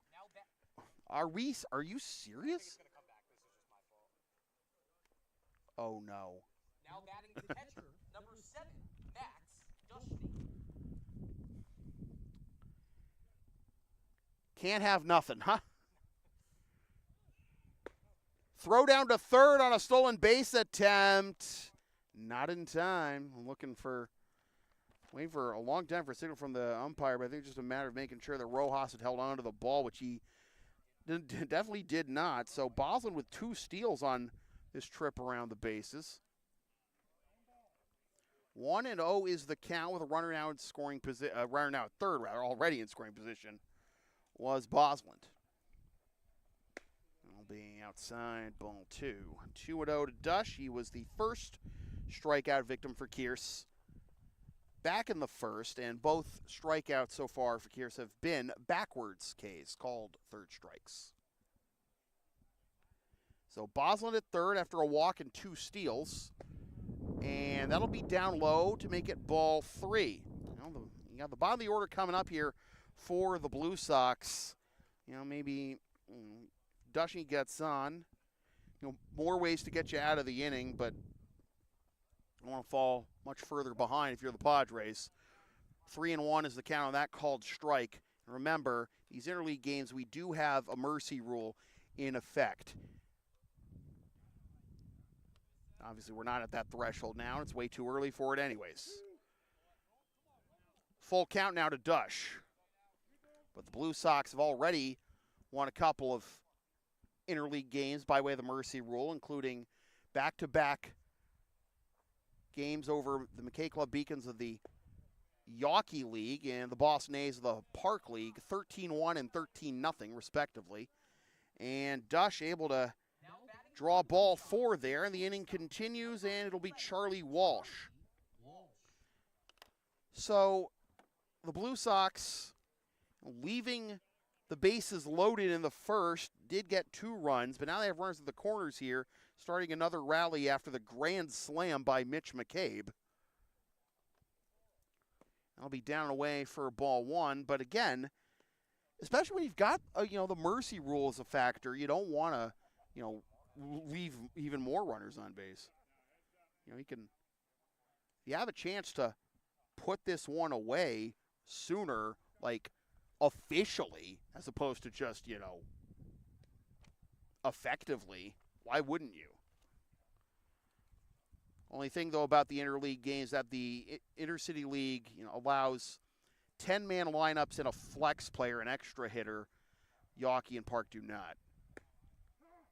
Are you serious? Oh, no. Now batting the catcher, number 7, Max Dusty. Can't have nothing, huh? Throw down to third on a stolen base attempt. Not in time. I'm waiting for a long time for a signal from the umpire, but I think it's just a matter of making sure that Rojas had held on to the ball, which he definitely did not. So Bosland with 2 steals on this trip around the bases. 1-0 is the count with a runner now in scoring position. Runner now at third, rather, already in scoring position, was Bosland. Being outside, ball 2. 2-0 to Dush. He was the first strikeout victim for Kearse back in the first, and both strikeouts so far for Kears have been backwards Ks, called third strikes. So Bosland at third after a walk and 2 steals. And that'll be down low to make it ball 3. You got the bottom of the order coming up here for the Blue Sox. Maybe Dushy gets on. More ways to get you out of the inning, but don't want to fall much further behind if you're the Padres. 3-1 is the count on that called strike. And remember, these interleague games, we do have a mercy rule in effect. Obviously, we're not at that threshold now. It's way too early for it anyways. Full count now to Dush. But the Blue Sox have already won a couple of interleague games by way of the mercy rule, including back-to-back games over the McKay Club Beacons of the Yawkey League and the Boston A's of the Park League, 13-1 and 13-0 respectively. And Dush able to draw ball 4 there, and the inning continues, and it'll be Charlie Walsh. So the Blue Sox, leaving the bases loaded in the first, did get 2 runs, but now they have runners at the corners here, starting another rally after the grand slam by Mitch McCabe. That'll be down and away for ball 1, but again, especially when you've got the mercy rule as a factor, you don't want to leave even more runners on base. You have a chance to put this one away sooner, like officially, as opposed to just, effectively. Why wouldn't you? Only thing, though, about the interleague games that the Intercity League, allows 10-man lineups and a flex player, an extra hitter. Yawkey and Park do not.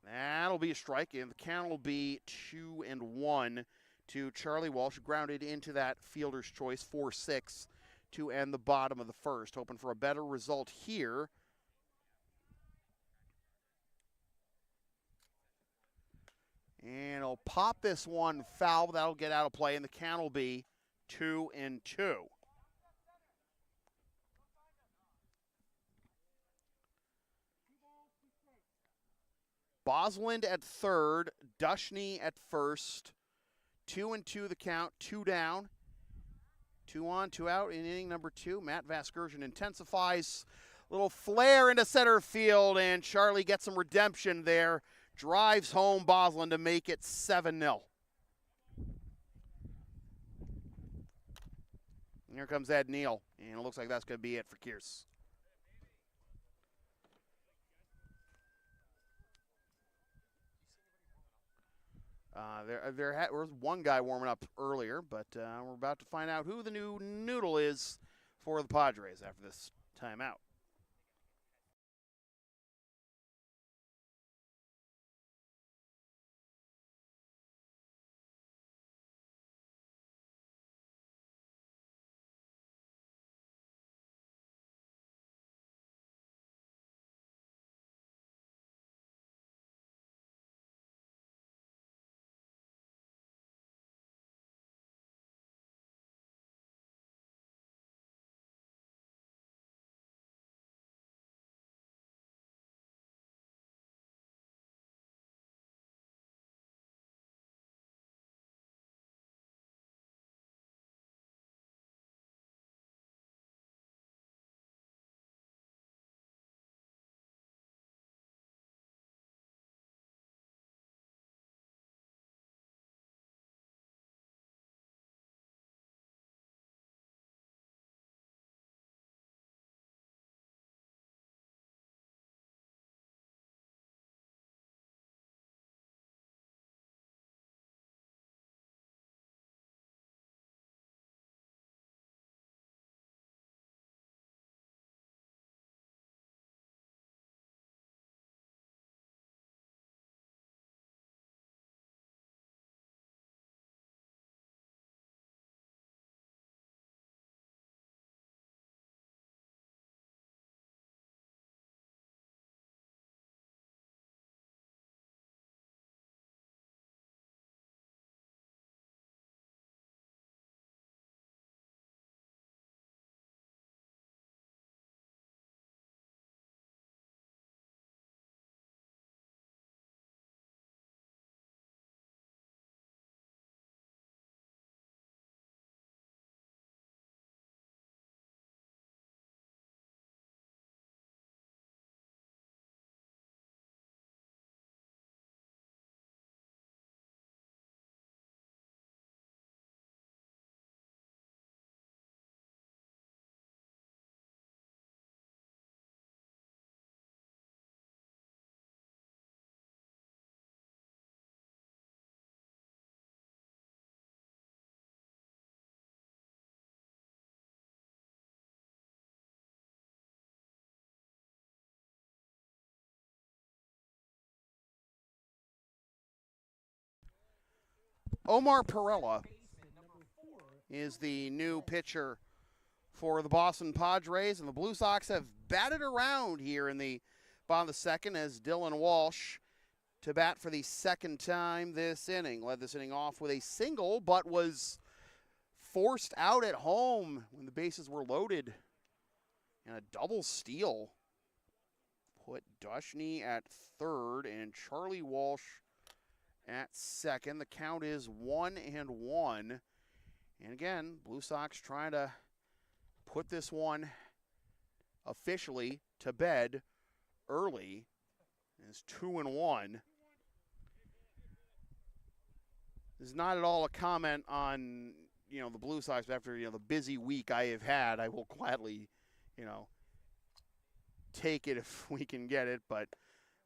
That'll be a strike, and the count will be 2-1 to Charlie Walsh, grounded into that fielder's choice, 4-6 to end the bottom of the first. Hoping for a better result here. And he'll pop this one foul, but that'll get out of play, and the count will be 2-2. Bosland at third, Dushney at first. 2-2 the count, 2 down. 2 on, 2 out in inning number 2. Matt Vasgersian intensifies. Little flare into center field, and Charlie gets some redemption there. Drives home Bosland to make it 7-0. Here comes Ed Neal, and it looks like that's going to be it for Kears. There was one guy warming up earlier, but we're about to find out who the new noodle is for the Padres after this timeout. Omar Perella is the new pitcher for the Boston Padres, and the Blue Sox have batted around here in the bottom of the second as Dylan Walsh to bat for the second time this inning. Led this inning off with a single, but was forced out at home when the bases were loaded. And a double steal put Dushney at third and Charlie Walsh at second. The count is 1-1. And again, Blue Sox trying to put this one officially to bed early. It's 2-1. This is not at all a comment on, the Blue Sox after, the busy week I have had. I will gladly, take it if we can get it. But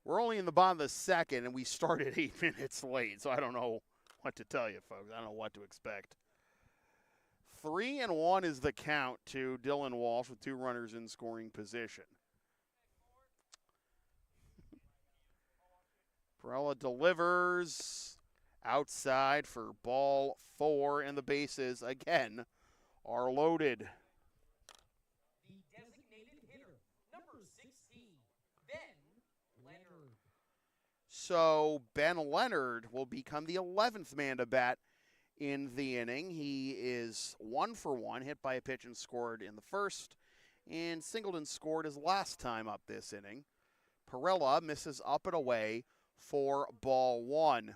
we're only in the bottom of the second, and we started 8 minutes late. So I don't know what to tell you, folks. I don't know what to expect. 3-1 is the count to Dylan Walsh with 2 runners in scoring position. Perella delivers outside for ball 4, and the bases again are loaded. The designated hitter, number 16, Ben Leonard. So Ben Leonard will become the 11th man to bat in the inning. He is 1 for 1, hit by a pitch and scored in the first, and Singleton scored his last time up this inning. Perella misses up and away for ball 1.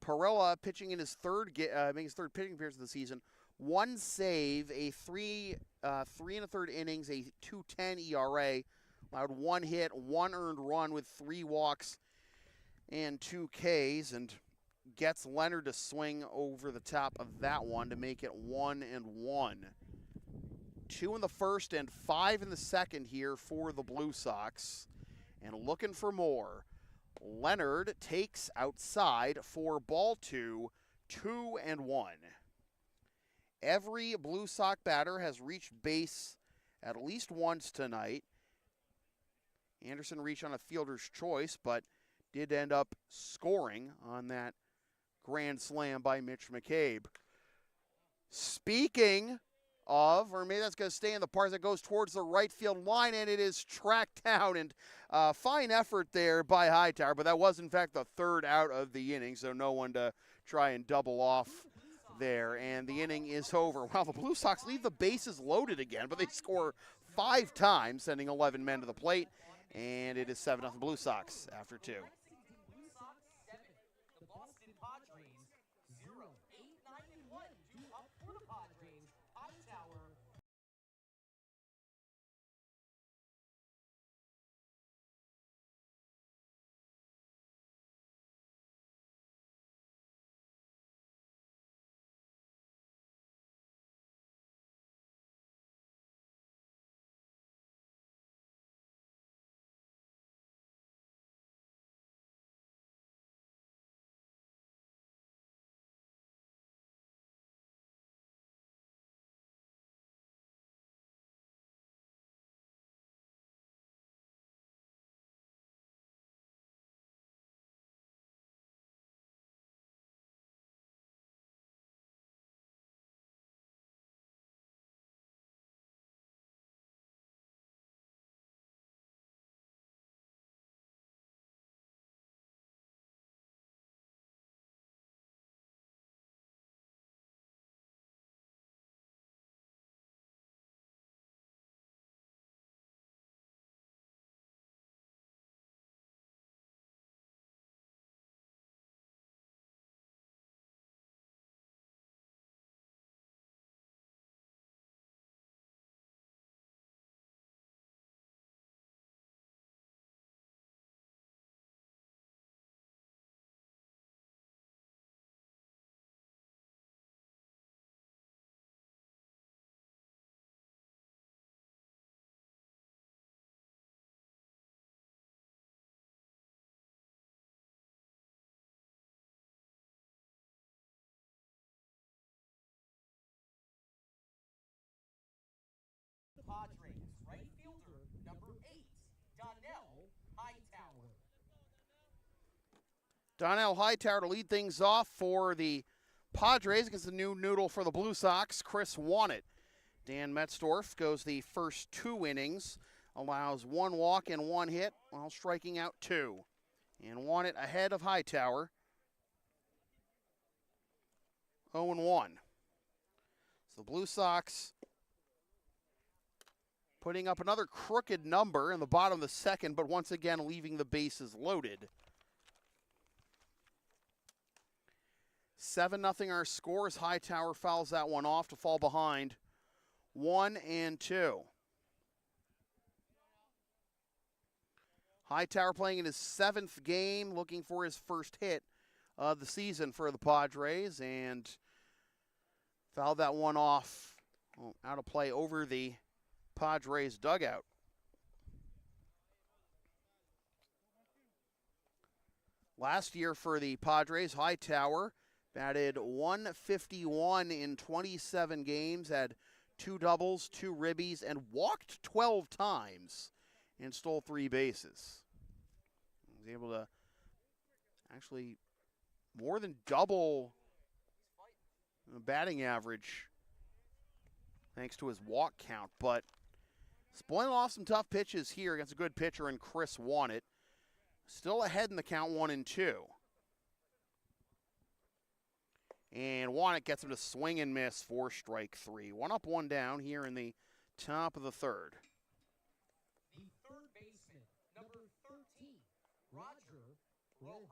Perella pitching in his making his third pitching appearance of the season. 1 save, a 3 1/3 innings, a 2.10 ERA, allowed 1 hit, 1 earned run with 3 walks and 2 Ks, and gets Leonard to swing over the top of that one to make it 1-1. 2 in the first and 5 in the second here for the Blue Sox, and looking for more. Leonard takes outside for ball 2, 2-1. Every Blue Sox batter has reached base at least once tonight. Anderson reached on a fielder's choice, but did end up scoring on that grand slam by Mitch McCabe. Speaking of, or maybe that's going to stay in the park that goes towards the right field line, and it is tracked down. And fine effort there by Hightower, but that was, in fact, the 3rd out of the inning, so no one to try and double off there. And the inning is over. Well, the Blue Sox leave the bases loaded again, but they score 5 times, sending 11 men to the plate, and it is 7-0 Blue Sox after 2. Lexington Blue Sox 7, the Boston Padres 0. 8-9-1 due up for the Padres. Hightower Donnell Hightower to lead things off for the Padres against the new noodle for the Blue Sox, Chris Wannett. Dan Metzdorf goes the first 2 innings, allows 1 walk and 1 hit while striking out 2. And Wannett ahead of Hightower. 0-1. So the Blue Sox putting up another crooked number in the bottom of the second, but once again leaving the bases loaded. 7-0 our score as Hightower fouls that one off to fall behind 1-2. Hightower playing in his 7th game, looking for his first hit of the season for the Padres, and fouled that one off out of play over the Padres dugout. Last year for the Padres, Hightower batted .151 in 27 games, had 2 doubles, 2 ribbies, and walked 12 times and stole 3 bases. He was able to actually more than double the batting average thanks to his walk count, but spoiling off some tough pitches here against a good pitcher in Chris Wannett. Still ahead in the count 1-2. And Wannett gets him to swing and miss for strike 3. 1 up, 1 down here in the top of the third. The third baseman, number 13, Roger Rojas.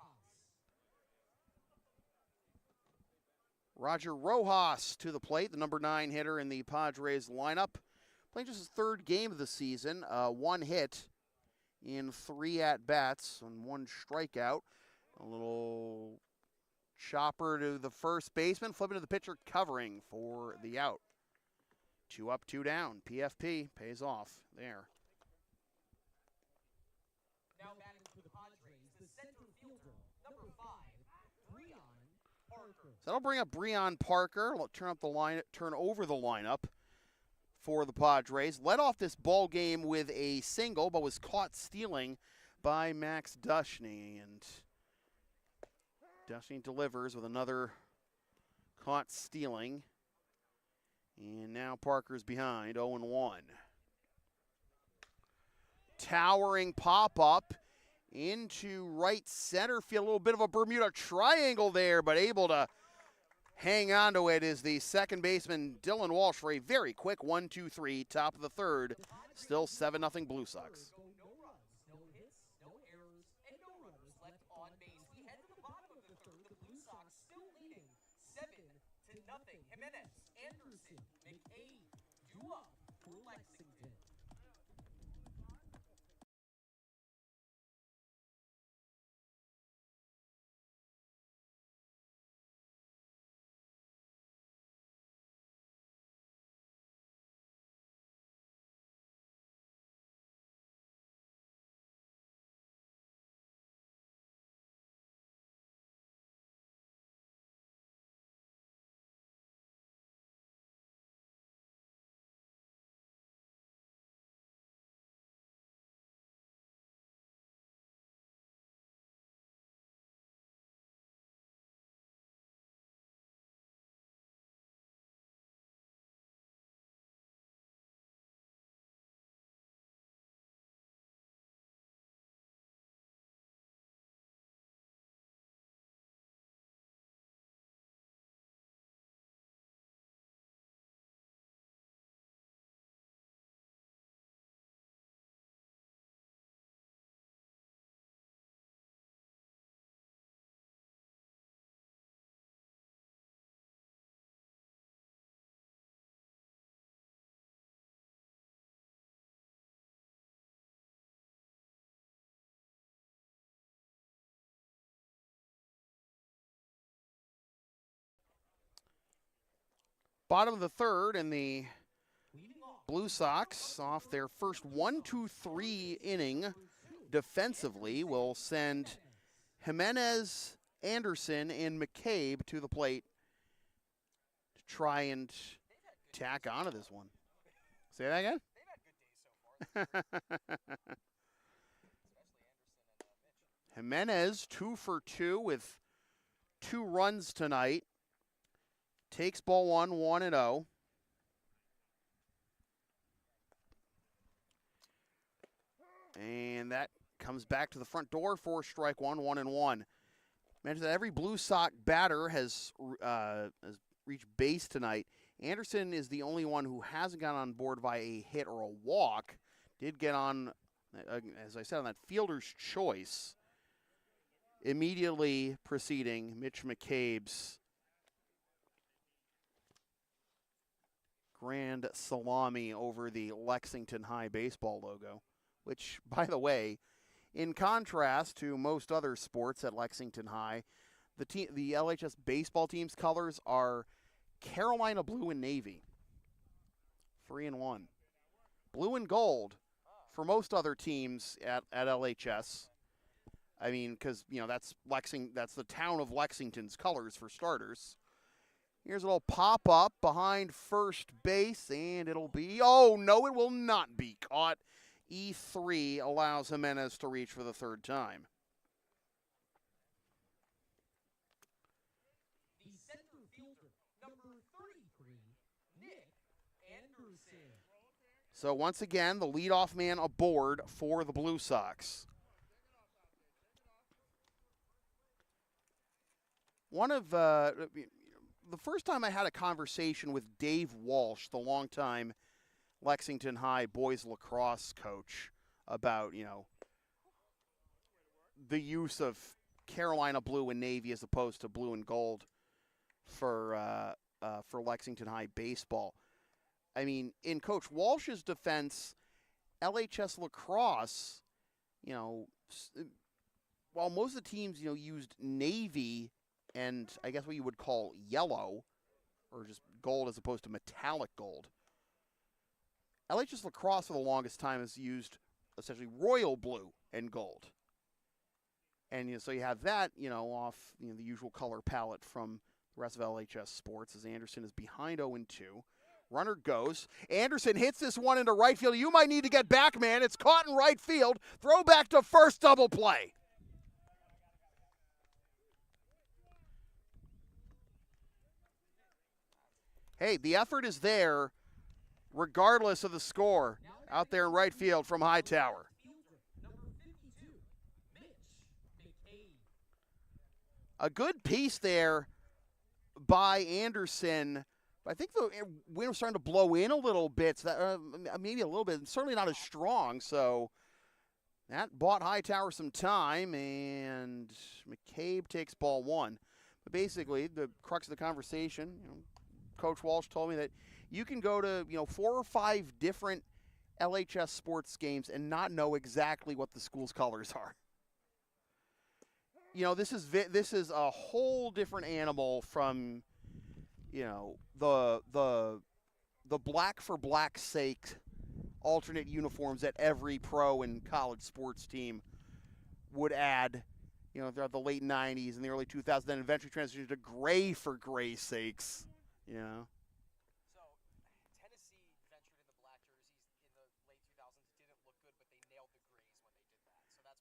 Roger Rojas to the plate, the number 9 hitter in the Padres lineup. Playing just his 3rd game of the season, 1 hit in 3 at-bats and 1 strikeout. A little chopper to the first baseman, flipping to the pitcher, covering for the out. 2 up, 2 down. PFP pays off there. Now batting for the Padres, the center fielder, number 5, Breon Parker. So that'll bring up Breon Parker. We'll turn over the lineup for the Padres. Led off this ball game with a single, but was caught stealing by Max Dushny, and Dushny delivers with another caught stealing. And now Parker's behind, 0-1. Towering pop-up into right center field. A little bit of a Bermuda Triangle there, but able to hang on to it is the second baseman, Dylan Walsh, for a very quick 1-2-3, top of the third. Still 7-0 Blue Sox. No runs, no hits, no errors, and no runners left on base. We head to the bottom of the third. The Blue Sox still leading 7-0. Jimenez, Anderson, McCabe, Dua for Lexington. Bottom of the third, and the Blue Sox, off their first 1-2-3 inning defensively, will send Jimenez, Anderson, and McCabe to the plate to try and tack onto this one. Say that again? They've had good days so far. Especially Anderson and Mitch. Jimenez, 2 for 2 with 2 runs tonight. Takes ball 1, 1-0. And that comes back to the front door for strike 1, 1-1. Mention that every Blue Sox batter has reached base tonight. Anderson is the only one who hasn't gone on board by a hit or a walk. Did get on, as I said, on that fielder's choice. Immediately preceding Mitch McCabe's grand salami over the Lexington High baseball logo, which, by the way, in contrast to most other sports at Lexington High, the LHS baseball team's colors are Carolina blue and navy. 3-1. Blue and gold for most other teams at LHS. I mean, because, that's the town of Lexington's colors for starters. Here's a little pop-up behind first base, and it'll be, oh, no, it will not be caught. E3 allows Jimenez to reach for the third time. The center fielder, number 33, Nick Anderson. So once again, the leadoff man aboard for the Blue Sox. One of the first time I had a conversation with Dave Walsh, the longtime Lexington High boys lacrosse coach, about, the use of Carolina blue and navy as opposed to blue and gold for Lexington High baseball. I mean, in Coach Walsh's defense, LHS lacrosse, while most of the teams, used navy and I guess what you would call yellow, or just gold as opposed to metallic gold, LHS lacrosse for the longest time has used essentially royal blue and gold. And so you have that, off the usual color palette from the rest of LHS sports, as Anderson is behind 0-2. Runner goes. Anderson hits this one into right field. You might need to get back, man. It's caught in right field. Throw back to first, double play. Hey, the effort is there regardless of the score out there in right field from Hightower. A good piece there by Anderson. I think the wind was starting to blow in a little bit, so that, maybe a little bit, certainly not as strong. So that bought Hightower some time, and McCabe takes ball 1. But basically, the crux of the conversation, Coach Walsh told me that you can go to 4 or 5 different LHS sports games and not know exactly what the school's colors are. This is a whole different animal from the black for black's sake alternate uniforms that every pro and college sports team would add throughout the late 90s and the early 2000s, then eventually transitioned to gray for gray's sakes. Yeah. So, Tennessee ventured in the black jerseys in the late 2000s. It didn't look good, but they nailed the grays when they did that. So that's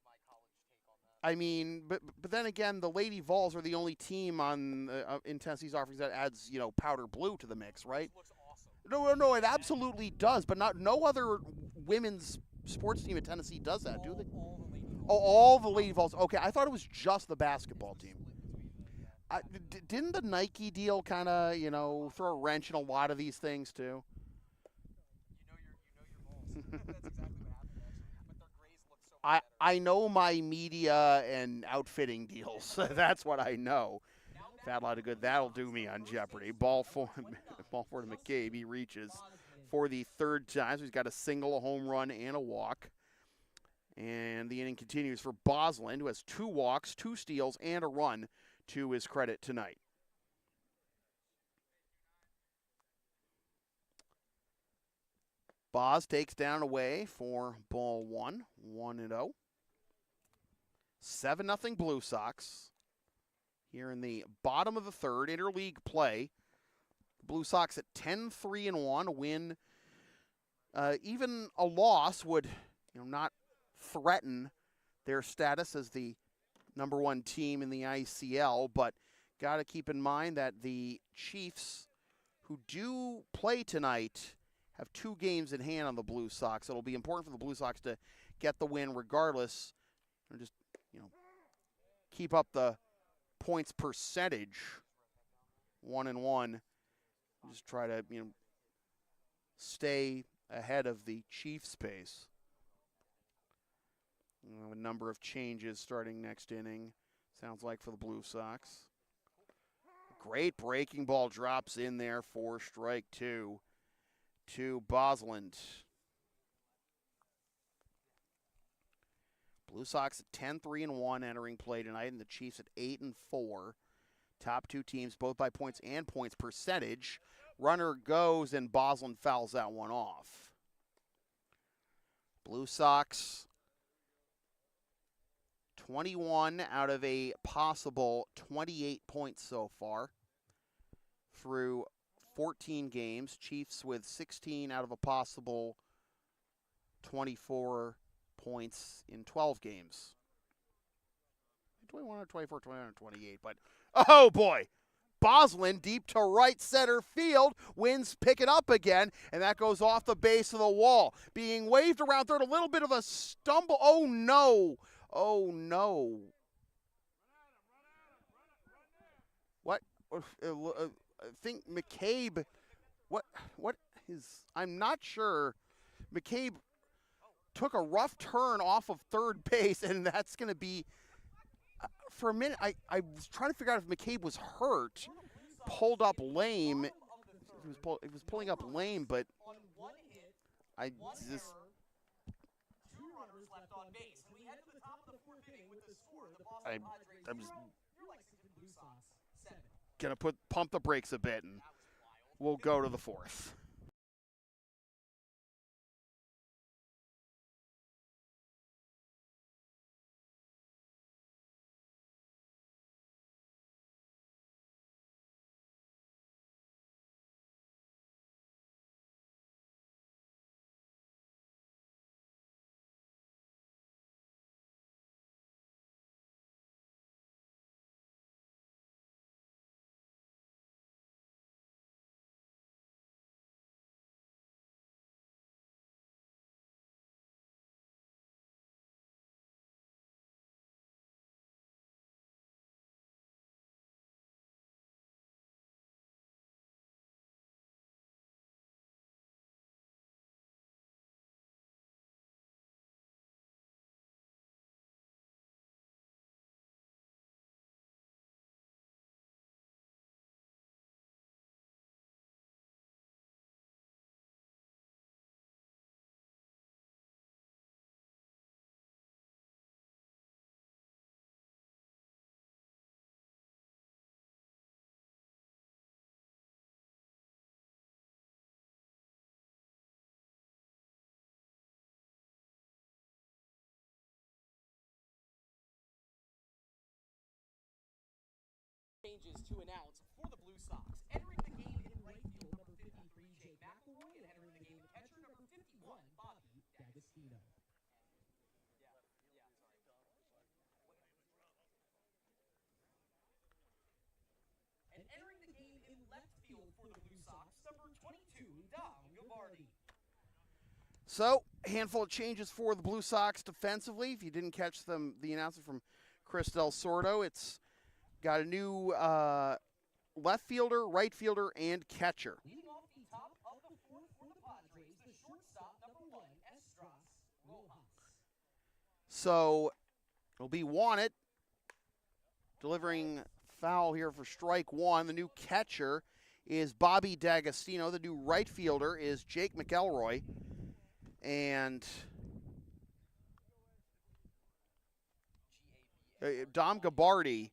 my college take on that. I mean, but then again, the Lady Vols are the only team on in Tennessee's offerings that adds powder blue to the mix, right? Which looks awesome. No, it absolutely does. But no other women's sports team in Tennessee does that, do they? All the Lady Vols. Okay, I thought it was just the basketball team. Didn't the Nike deal kind of, throw a wrench in a lot of these things too? You know your balls. That's exactly what happened, actually. But their grays look so much better. I know my media and outfitting deals. That's what I know. Fat lot of good. That'll do me on Jeopardy. Ball for to McCabe. He reaches for the third time. So he's got a single, a home run, and a walk. And the inning continues for Bosland, who has 2 walks, 2 steals, and a run to his credit tonight. Boz takes down away for ball 1, 1-0. 7-0 Blue Sox. Here in the bottom of the third, interleague play. The Blue Sox at 10-3-1, a win. Even a loss would not threaten their status as the #1 team in the ICL, but got to keep in mind that the Chiefs, who do play tonight, have 2 games in hand on the Blue Sox. It'll be important for the Blue Sox to get the win regardless, or just, keep up the points percentage, 1-1. Just try to, stay ahead of the Chiefs' pace. We'll have a number of changes starting next inning, sounds like, for the Blue Sox. Great breaking ball drops in there for strike 2 to Bosland. Blue Sox at 10-3-1 entering play tonight, and the Chiefs at 8-4. Top 2 teams, both by points and points percentage. Runner goes, and Bosland fouls that one off. Blue Sox 21 out of a possible 28 points so far through 14 games. Chiefs with 16 out of a possible 24 points in 12 games. 21 or 24, 21 or 28, but oh boy. Bosland deep to right center field. Winds pick it up again, and that goes off the base of the wall. Being waved around third, a little bit of a stumble. Oh no. Oh no. What? I think McCabe, what is, I'm not sure. McCabe took a rough turn off of third base, and that's going to be, for a minute, I was trying to figure out if McCabe was hurt, pulled up lame. He was pulling up lame, but I just, I'm just gonna pump the brakes a bit, and we'll go to the 4th. Changes to announce for the Blue Sox. Entering the game in right field, number 53, Jake McElroy, and entering the game, catcher, number 51, Bobby D'Agostino. And entering the game in left field for the Blue Sox, number 22, Dom Gavardi. So, a handful of changes for the Blue Sox defensively. If you didn't catch the announcement from Chris Del Sordo, it's got a new left fielder, right fielder, and catcher. Leading off the top of the 4th for the Padres, the shortstop, number 1, Estras Rojas. So, it'll be Wannett delivering foul here for strike 1. The new catcher is Bobby D'Agostino. The new right fielder is Jake McElroy. And Dom Gabardi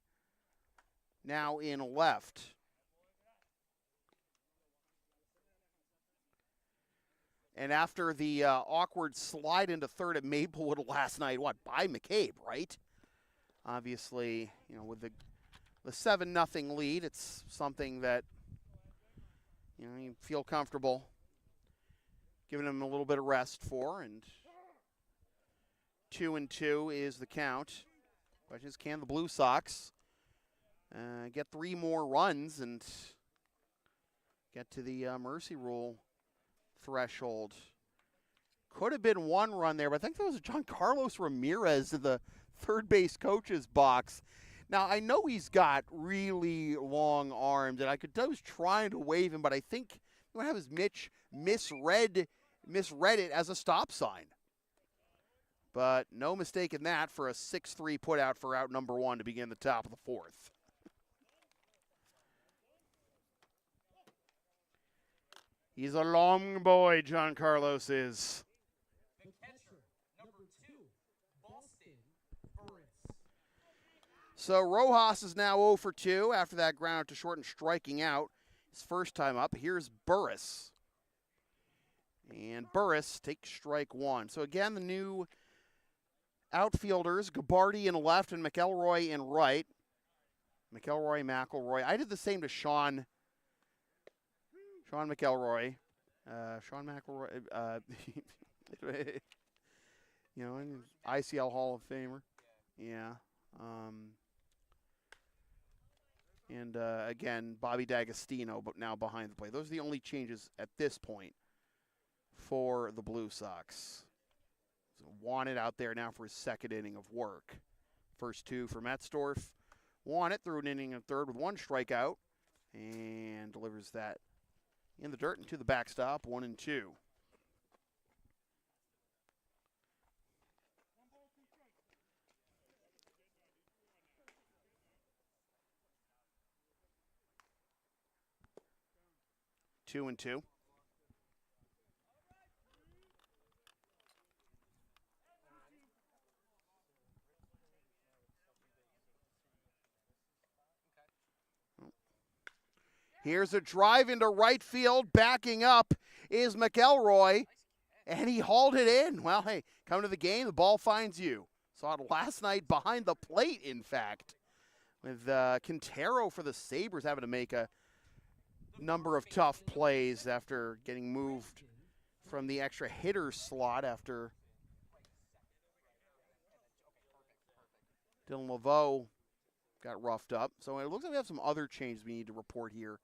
now in left. And after the awkward slide into third at Maplewood last night, by McCabe, right? Obviously, with the 7-0 lead, it's something that, you feel comfortable giving him a little bit of rest for. And 2-2 is the count. Question is, can the Blue Sox get 3 more runs and get to the mercy rule threshold? Could have been 1 run there, but I think there was a John Carlos Ramirez in the third base coach's box. Now, I know he's got really long arms, and I was trying to wave him, but I think what happened is Mitch misread it as a stop sign. But no mistake in that for a 6-3 putout for out number 1 to begin the top of the 4th. He's a long boy, John Carlos is. The catcher, number 2, Boston Padres. So Rojas is now 0 for 2 after that ground out to short and striking out his first time up. Here's Burris. And Burris takes strike 1. So again, the new outfielders, Gabardi in left and McElroy in right. McElroy. I did the same to Sean McElroy. Sean McElroy, you know, ICL Hall of Famer. Yeah. And again, Bobby D'Agostino, but now behind the plate. Those are the only changes at this point for the Blue Sox. So Wanted out there now for his second inning of work. First 2 for Metzdorf. Wanted through an inning and third with 1 strikeout and delivers that in the dirt into the backstop, 1-2. Two and two. Here's a drive into right field. Backing up is McElroy, and he hauled it in. Well, hey, come to the game, the ball finds you. Saw it last night behind the plate, in fact, with Quintero for the Sabres having to make a number of tough plays after getting moved from the extra hitter slot after Dylan Laveau got roughed up. So it looks like we have some other changes we need to report here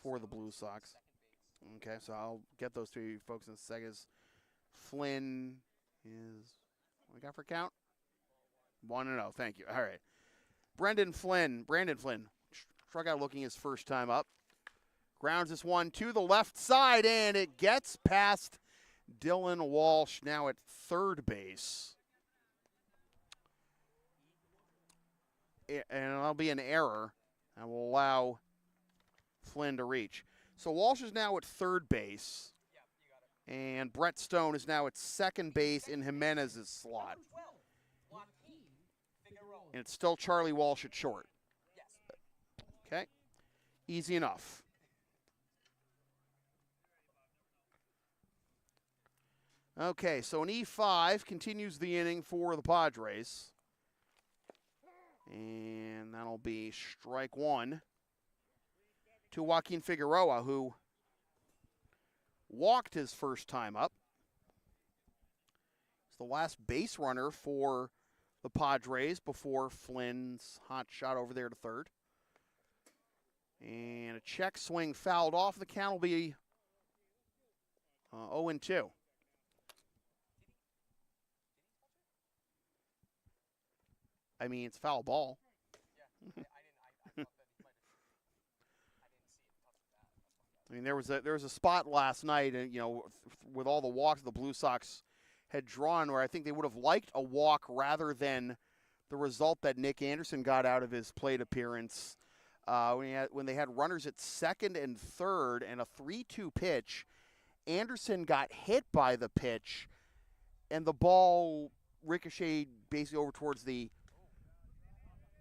for the Blue Sox. Okay, so I'll get those to you folks in a second. Flynn is, what we got for count? 1-0, thank you. All right. Brandon Flynn, struck out looking his first time up. Grounds this one to the left side, and it gets past Dylan Walsh, now at third base. And it'll be an error and will allow Flynn to reach. So Walsh is now at third base, and Brett Stone is now at second base in Jimenez's slot. And it's still Charlie Walsh at short. Okay, easy enough. Okay, so an E5 continues the inning for the Padres. And that'll be strike 1 to Joaquin Figueroa, who walked his first time up. He's the last base runner for the Padres before Flynn's hot shot over there to third. And a check swing fouled off. The count will be 0-2. I mean, it's foul ball. I mean, there was a spot last night, and with all the walks the Blue Sox had drawn, where I think they would have liked a walk rather than the result that Nick Anderson got out of his plate appearance. When they had runners at second and third and a 3-2 pitch, Anderson got hit by the pitch, and the ball ricocheted basically over towards the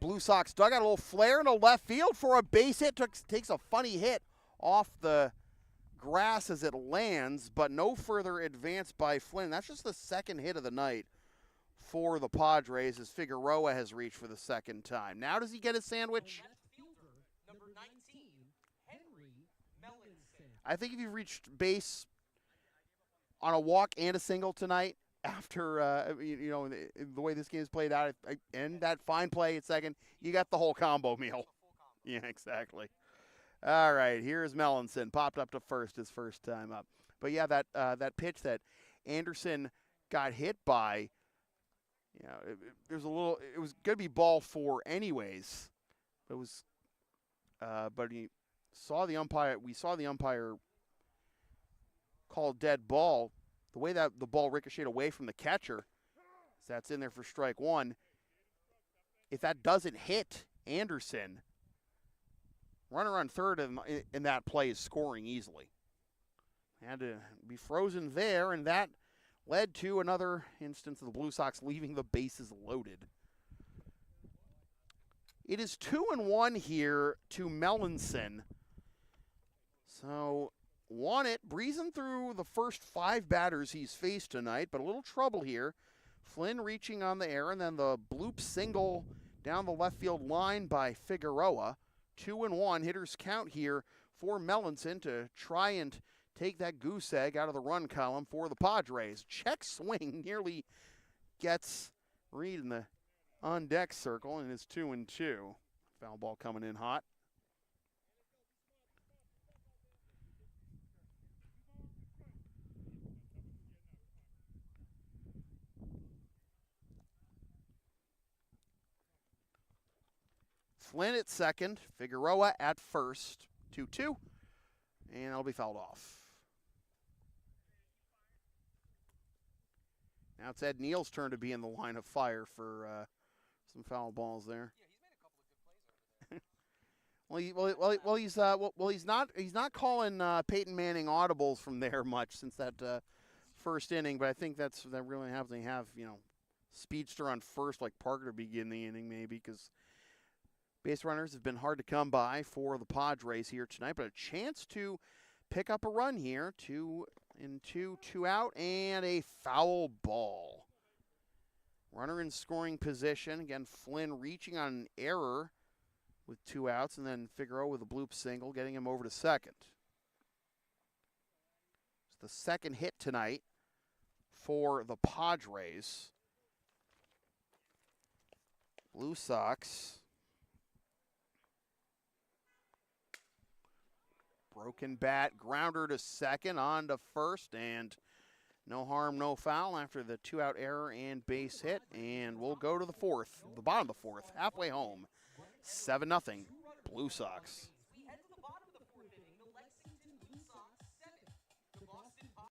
Blue Sox dugout. A little flare into left field for a base hit. Takes a funny hit off the grass as it lands, but no further advance by Flynn. That's just the second hit of the night for the Padres as Figueroa has reached for the second time. Now does he get his sandwich? Number 19, Henry Melanson. I think if you've reached base on a walk and a single tonight, after the way this game's played out, and that fine play at second, you got the whole combo meal. Yeah, exactly. All right, here's Mellinson, popped up to first his first time up. But yeah, that pitch that Anderson got hit by, there's a little. It was going to be ball four anyways. It was, but he saw the umpire. We saw the umpire call dead ball. The way that the ball ricocheted away from the catcher, so that's in there for strike one. If that doesn't hit Anderson, runner on third in that play is scoring easily. Had to be frozen there, and that led to another instance of the Blue Sox leaving the bases loaded. It is 2-1 here to Mellinson. So, won it, breezing through the first 5 batters he's faced tonight, but a little trouble here. Flynn reaching on the air, and then the bloop single down the left field line by Figueroa. 2-1, hitters count here for Mellinson to try and take that goose egg out of the run column for the Padres. Check swing nearly gets Reed in the on-deck circle, and it's 2-2. Foul ball coming in hot. Flynn at second, Figueroa at first, 2-2, and that'll be fouled off. Now it's Ed Neal's turn to be in the line of fire for some foul balls there. Yeah, he's made a couple of good plays over there. He's not calling Peyton Manning audibles from there much since that first inning, but I think that really happens. They have speedster on first like Parker to begin the inning maybe, because base runners have been hard to come by for the Padres here tonight, but a chance to pick up a run here. 2 out, and a foul ball. Runner in scoring position. Again, Flynn reaching on an error with 2 outs, and then Figueroa with a bloop single, getting him over to second. It's the second hit tonight for the Padres. Blue Sox. Broken bat, grounder to second, on to first, and no harm, no foul after the 2-out error and base hit. And we'll go to the bottom of the fourth, halfway home. 7-0, Blue Sox. We head to the bottom of the 4th inning. The Lexington Blue Sox 7. The Boston Padres.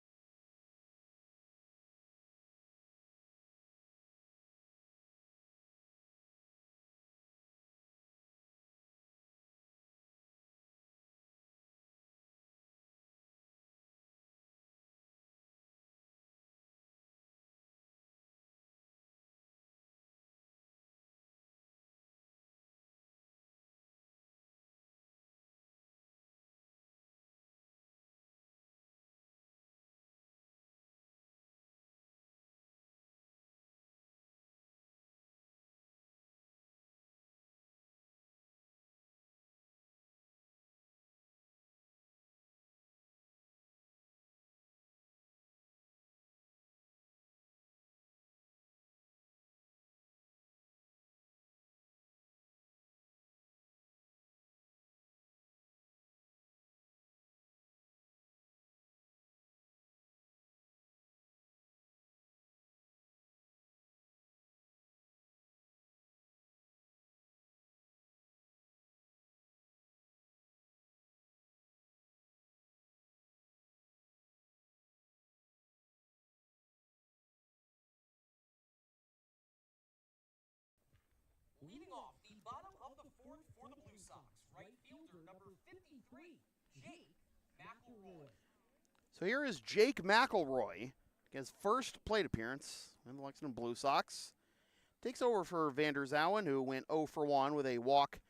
Leading off the bottom of the 4th for the Blue Sox, right fielder number 53, Jake McElroy. So here is Jake McElroy, his first plate appearance in the Lexington Blue Sox. Takes over for Vander Zowen, who went 0 for 1 with a walk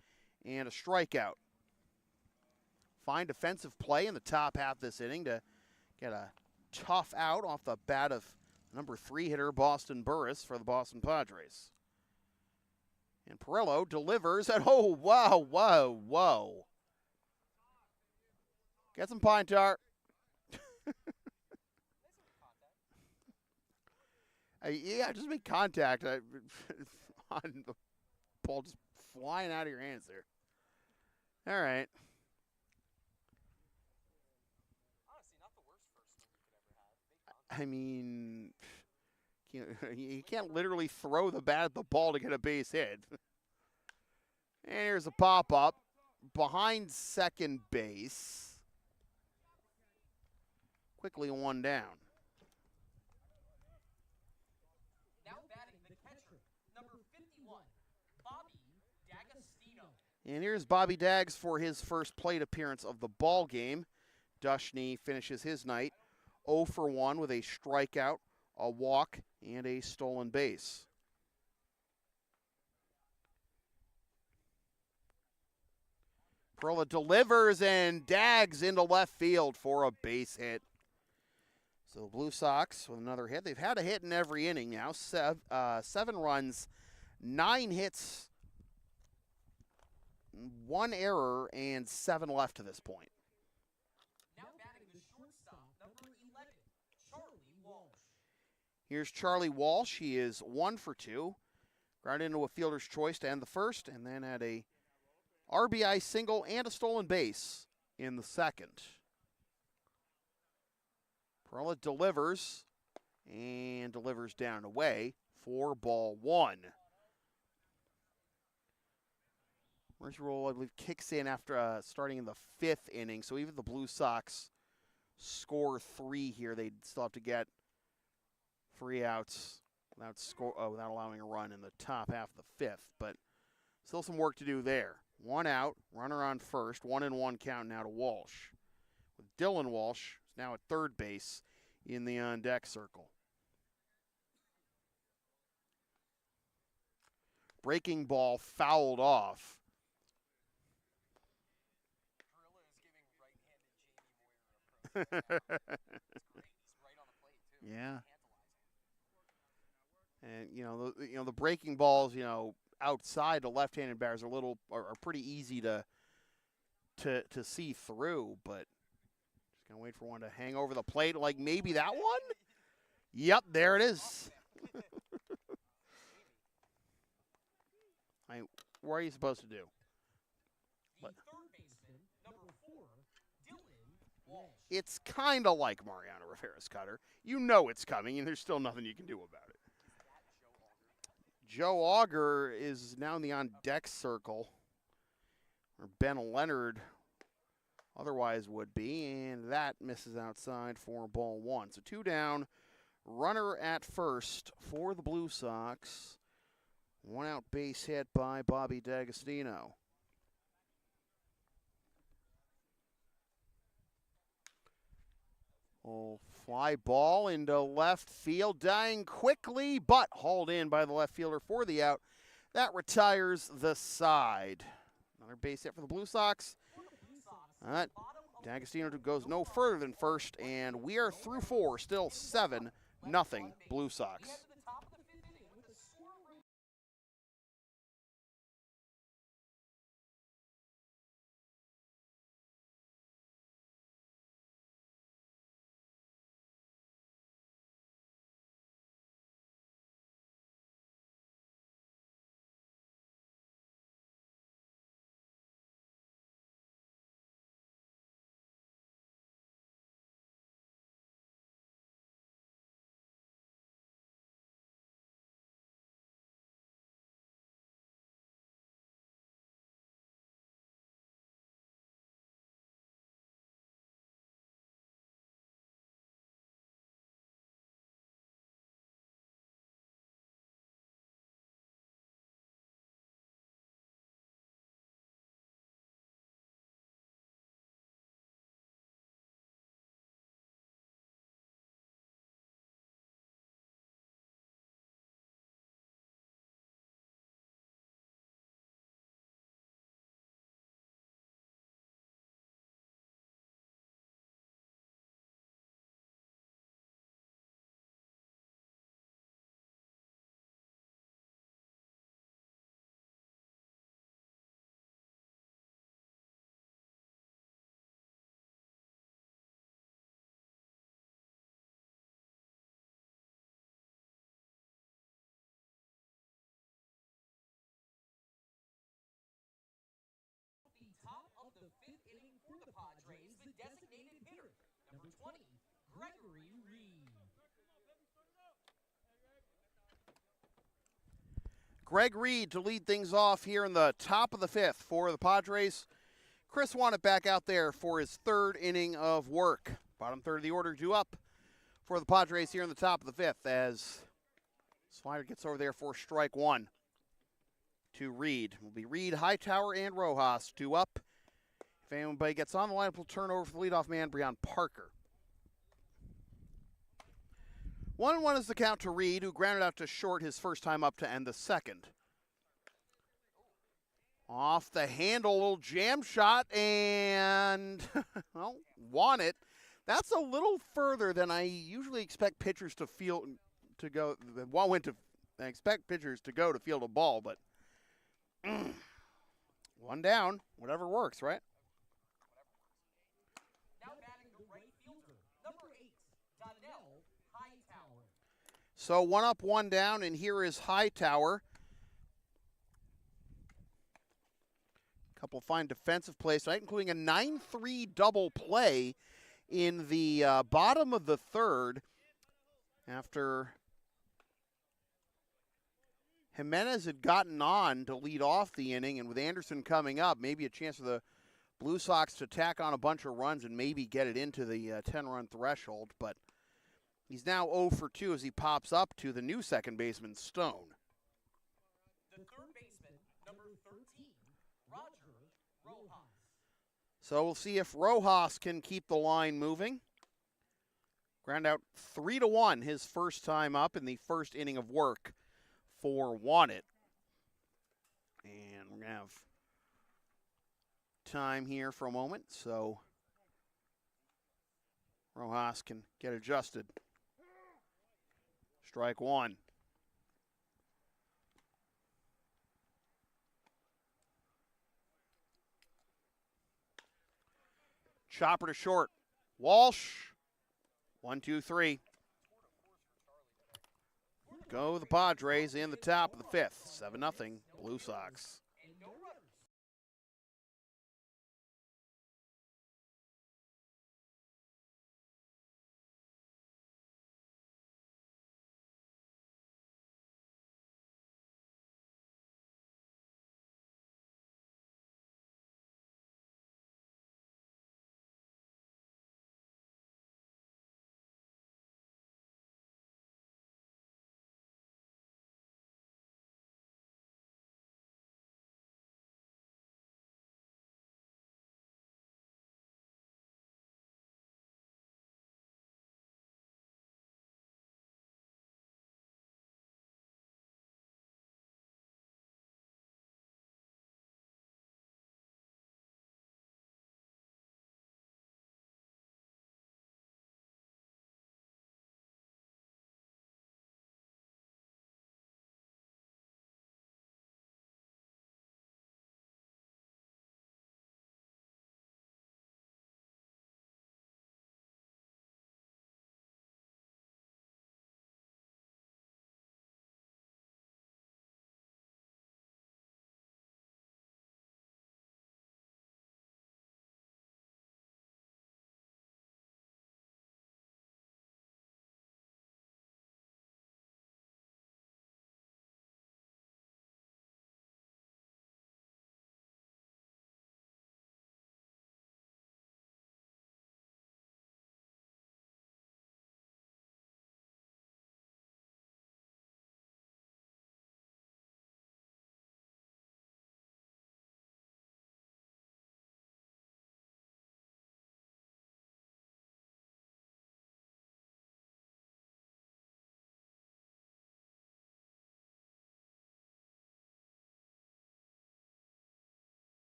and a strikeout. Fine defensive play in the top half of this inning to get a tough out off the bat of number 3 hitter Boston Burris for the Boston Padres. And Perillo delivers, and whoa. Get some pine tar. Yeah, just make contact on the ball just flying out of your hands there. All right. Honestly, not the worst first swing you could ever have. Make contact. I mean, you can't literally throw the bat at the ball to get a base hit. And here's a pop-up behind second base. Quickly one down. Now batting the catcher, number 51, Bobby D'Agostino. And here's Bobby Dags for his first plate appearance of the ball game. Dushney finishes his night 0 for 1 with a strikeout, a walk, and a stolen base. Perla delivers, and Dags into left field for a base hit. So the Blue Sox with another hit. They've had a hit in every inning now. 7 runs, 9 hits, 1 error, and 7 left to this point. Now batting the shortstop, number 11, Charlie Walsh. Here's Charlie Walsh. He is 1 for 2. Grounded into a fielder's choice to end the first, and then had a RBI single and a stolen base in the second. Perla delivers, and delivers down and away for ball 1. Mercy roll, I believe, kicks in after starting in the 5th inning, so even the Blue Sox score 3 here, they'd still have to get 3 outs without allowing a run in the top half of the 5th, but still some work to do there. 1 out, runner on first, 1-1 count now to Walsh. With Dylan Walsh, who's now at third base in the on-deck circle. Breaking ball fouled off. Gorilla is giving right-handed Jamie Moyer an approach. It's great. He's right on the plate, too. Yeah. Tantalizing. And the breaking balls, outside the left-handed batters are pretty easy to see through, but just gonna wait for one to hang over the plate, like maybe that one. Yep, there it is. What are you supposed to do? The third baseman, number 4, Dylan Walsh. It's kind of like Mariano Rivera's cutter. You know it's coming, and there's still nothing you can do about it. Joe Auger is now in the on-deck circle, where Ben Leonard otherwise would be, and that misses outside for ball 1. So 2 down, runner at first for the Blue Sox. 1 out base hit by Bobby D'Agostino. Oh, fly ball into left field, dying quickly, but hauled in by the left fielder for the out. That retires the side. Another base hit for the Blue Sox. D'Agostino goes no further than first, and we are through 4, still 7-0 Blue Sox. number 20, Gregory Reed. Greg Reed to lead things off here in the top of the fifth for the Padres. Chris wanted back out there for his third inning of work. Bottom third of the order due up for the Padres here in the top of the fifth as Slider gets over there for strike one to Reed. It will be Reed, Hightower, and Rojas due up. If anybody gets on the lineup, we'll turn over for the leadoff man, Breon Parker. 1-1 is the count to Reed, who grounded out to short his first time up to end the second. Off the handle, little jam shot, and, well, won it. That's a little further than I usually expect pitchers to go. I expect pitchers to go to field a ball, but one down, whatever works, right? Now batting the right fielder, number 8, Donnell Hightower. So 1 up, 1 down, and here is Hightower. Couple fine defensive plays tonight, including a 9-3 double play in the bottom of the third after Jimenez had gotten on to lead off the inning, and with Anderson coming up, maybe a chance for the Blue Sox to tack on a bunch of runs and maybe get it into the 10-run threshold, but he's now 0 for 2 as he pops up to the new second baseman, Stone. The third baseman, number 13, Roger Rojas. So we'll see if Rojas can keep the line moving. Ground out 3-1 his first time up in the first inning of work for Wanted. And we're going to have time here for a moment, so Rojas can get adjusted. Strike one. Chopper to short. Walsh. 1, 2, 3. Go the Padres in the top of the fifth. 7-0 Blue Sox.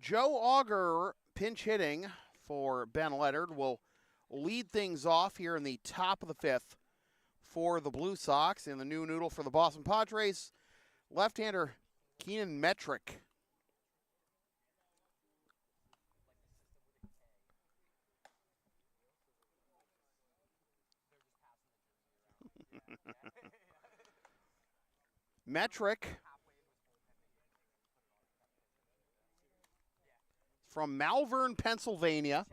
Joe Auger, pinch hitting for Ben Leonard, will lead things off here in the top of the fifth for the Blue Sox. And the new noodle for the Boston Padres, left-hander Keenan Metrick. Metrick from Malvern, Pennsylvania.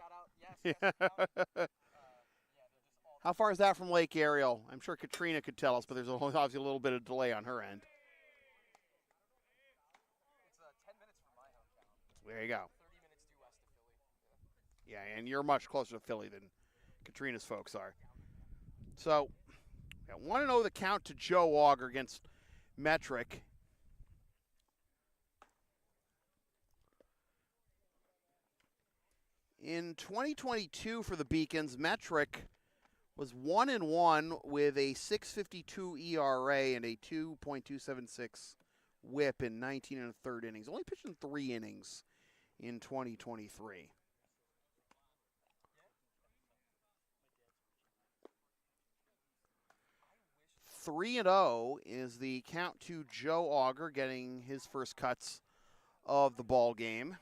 How far is that from Lake Ariel? I'm sure Katrina could tell us, but there's obviously a little bit of delay on her end. It's 10 minutes from my hometown. There you go. 30 minutes due west of Philly. Yeah, and you're much closer to Philly than Katrina's folks are. So, 1-0 the count to Joe Auger against Metrick. In 2022 for the Beacons, Metrick was 1-1 with a 6.52 ERA and a 2.276 WHIP in 19 1/3 innings. Only pitched in 3 innings in 2023. Three and 0 is the count to Joe Auger, getting his first cuts of the ball game.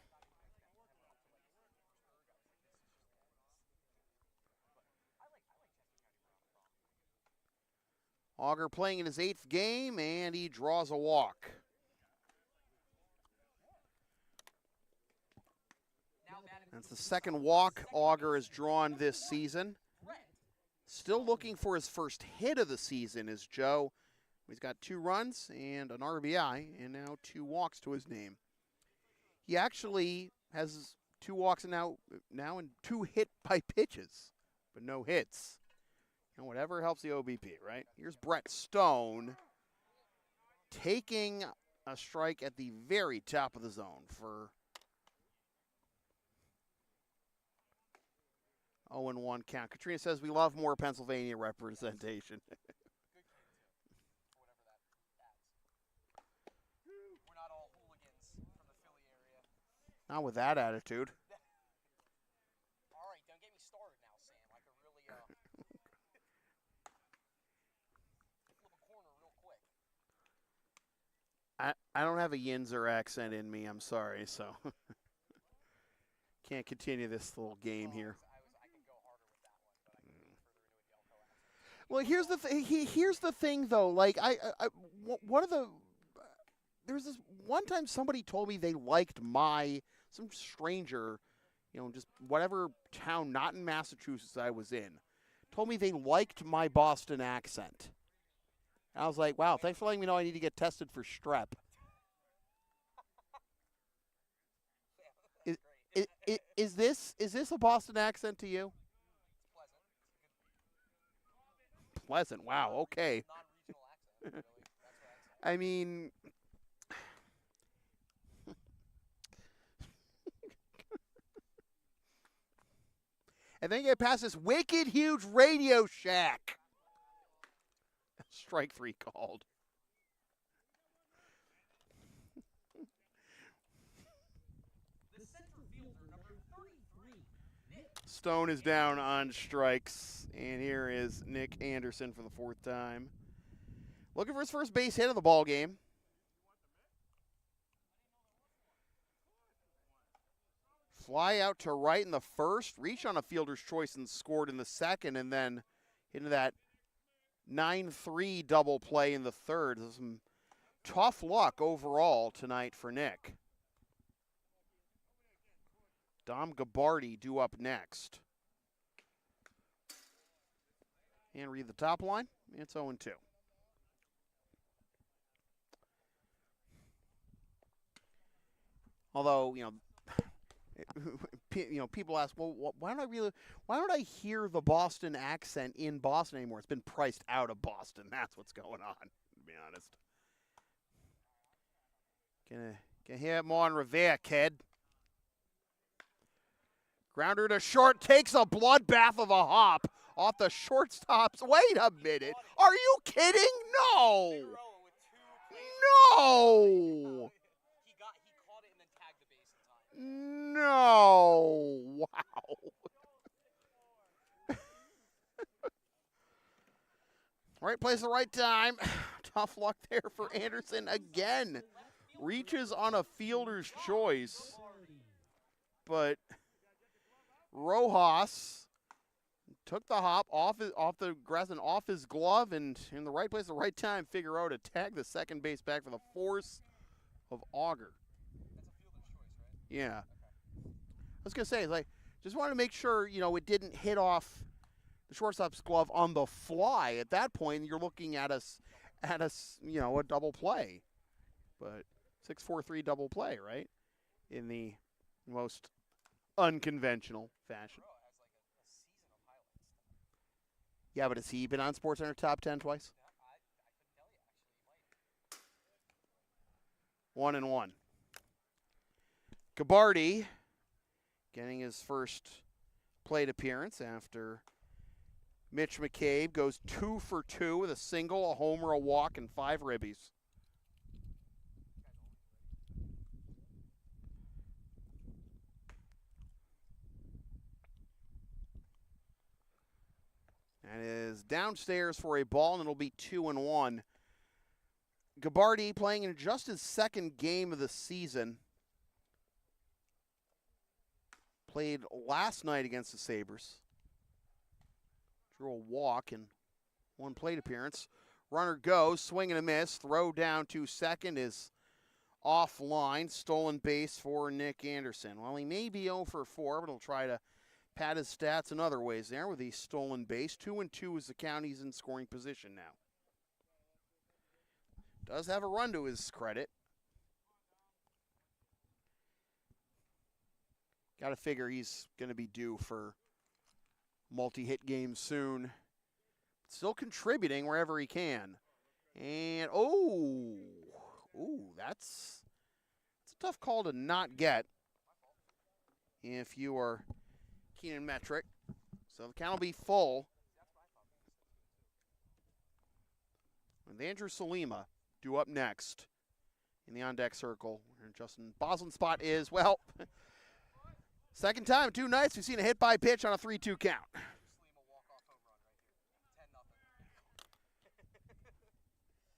Auger playing in his 8th game, and he draws a walk. That's the second walk Auger has drawn this season. Still looking for his first hit of the season is Joe. He's got 2 runs and an RBI, and now 2 walks to his name. He actually has 2 walks and now and 2 hit by pitches, but no hits. And whatever helps the OBP, right? Here's Brett Stone taking a strike at the very top of the zone for 0-1 count. Katrina says we love more Pennsylvania representation. We're not all hooligans from the Philly area. Not with that attitude. All right, don't get me started now, Sam. I could really flip a corner real quick. I don't have a Yinzer accent in me, I'm sorry, so can't continue this little game here. Well, here's the thing though. Like there's this one time somebody told me they liked some stranger, just whatever town not in Massachusetts I was in, told me they liked my Boston accent. And I was like, wow, thanks for letting me know I need to get tested for strep. Is this a Boston accent to you? Pleasant. Wow. Okay. Non-regional accent, really. That's what I'd say. I mean, and then you get past this wicked huge Radio Shack. Strike 3 called. The center fielder, number 33, Nick. Stone is down on strikes, and here is Nick Anderson for the 4th time. Looking for his first base hit of the ball game. Fly out to right in the first, reach on a fielder's choice and scored in the second, and then into that 9-3 double play in the third. Some tough luck overall tonight for Nick. Dom Gabardi due up next. And read the top line. It's 0-2. Although, people ask, well, why don't I hear the Boston accent in Boston anymore? It's been priced out of Boston. That's what's going on, to be honest. Gonna hear it more on Revere, kid. Grounder to short, takes a bloodbath of a hop off the shortstop's. Wait a minute. Are you kidding? No. No. He caught it and then tagged the base in time. No. Wow. Right place, the right time. Tough luck there for Anderson again. Reaches on a fielder's choice. But Rojas took the hop off the grass and off his glove, and in the right place at the right time, Figueroa to tag the second base back for the force of Auger. Yeah. I was going to say, like, just wanted to make sure, it didn't hit off the shortstop's glove on the fly. At that point, you're looking at a double play. But 6-4-3 double play, right? In the most unconventional fashion. Yeah, but has he been on SportsCenter Top 10 twice? 1-1. Gabardi getting his first plate appearance after Mitch McCabe goes 2 for 2 with a single, a homer, a walk, and 5 ribbies. That is downstairs for a ball, and it'll be 2-1. Gabardi playing in just his second game of the season. Played last night against the Sabres. Drew a walk and 1 plate appearance. Runner goes, swing and a miss. Throw down to second is offline. Stolen base for Nick Anderson. Well, he may be 0 for 4, but he'll try to pad his stats in other ways there with the stolen base. 2-2 is the count. He's in scoring position now. Does have a run to his credit. Got to figure he's going to be due for multi-hit games soon. Still contributing wherever he can. And, that's a tough call to not get if you are Keenan Metric. So the count will be full. And Andrew Salima due up next in the on-deck circle. And Justin Boslin's spot is, well, second time in 2 nights we've seen a hit by pitch on a 3-2 count.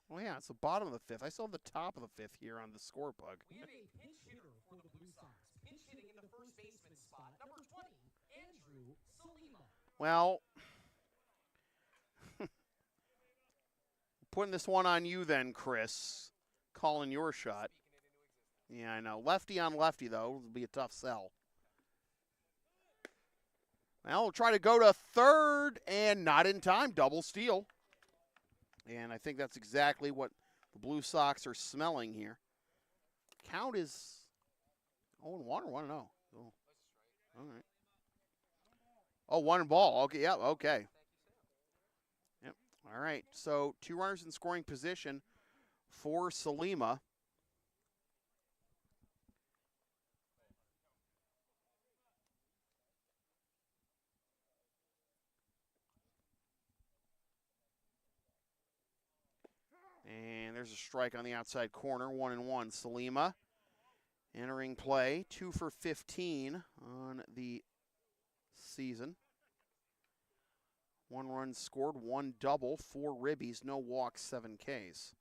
Well, yeah, it's the bottom of the 5th. I still have the top of the 5th here on the score bug. We have a pinch hitter for the Blue Sox. Pinch hitting in the first baseman spot, number 20, Andrew Salima. Well, putting this one on you then, Chris. Calling your shot. Yeah, I know. Lefty on lefty, though, will be a tough sell. Well, we'll try to go to third, and not in time. Double steal. And I think that's exactly what the Blue Sox are smelling here. Count is 0-1 or 1-0? Oh. All right. Oh, 1 ball. Okay, yeah, okay. Yep. All right. So 2 runners in scoring position for Salima. And there's a strike on the outside corner, 1-1. Salima entering play, 2 for 15 on the season. 1 run scored, 1 double, 4 ribbies, no walks, 7 Ks.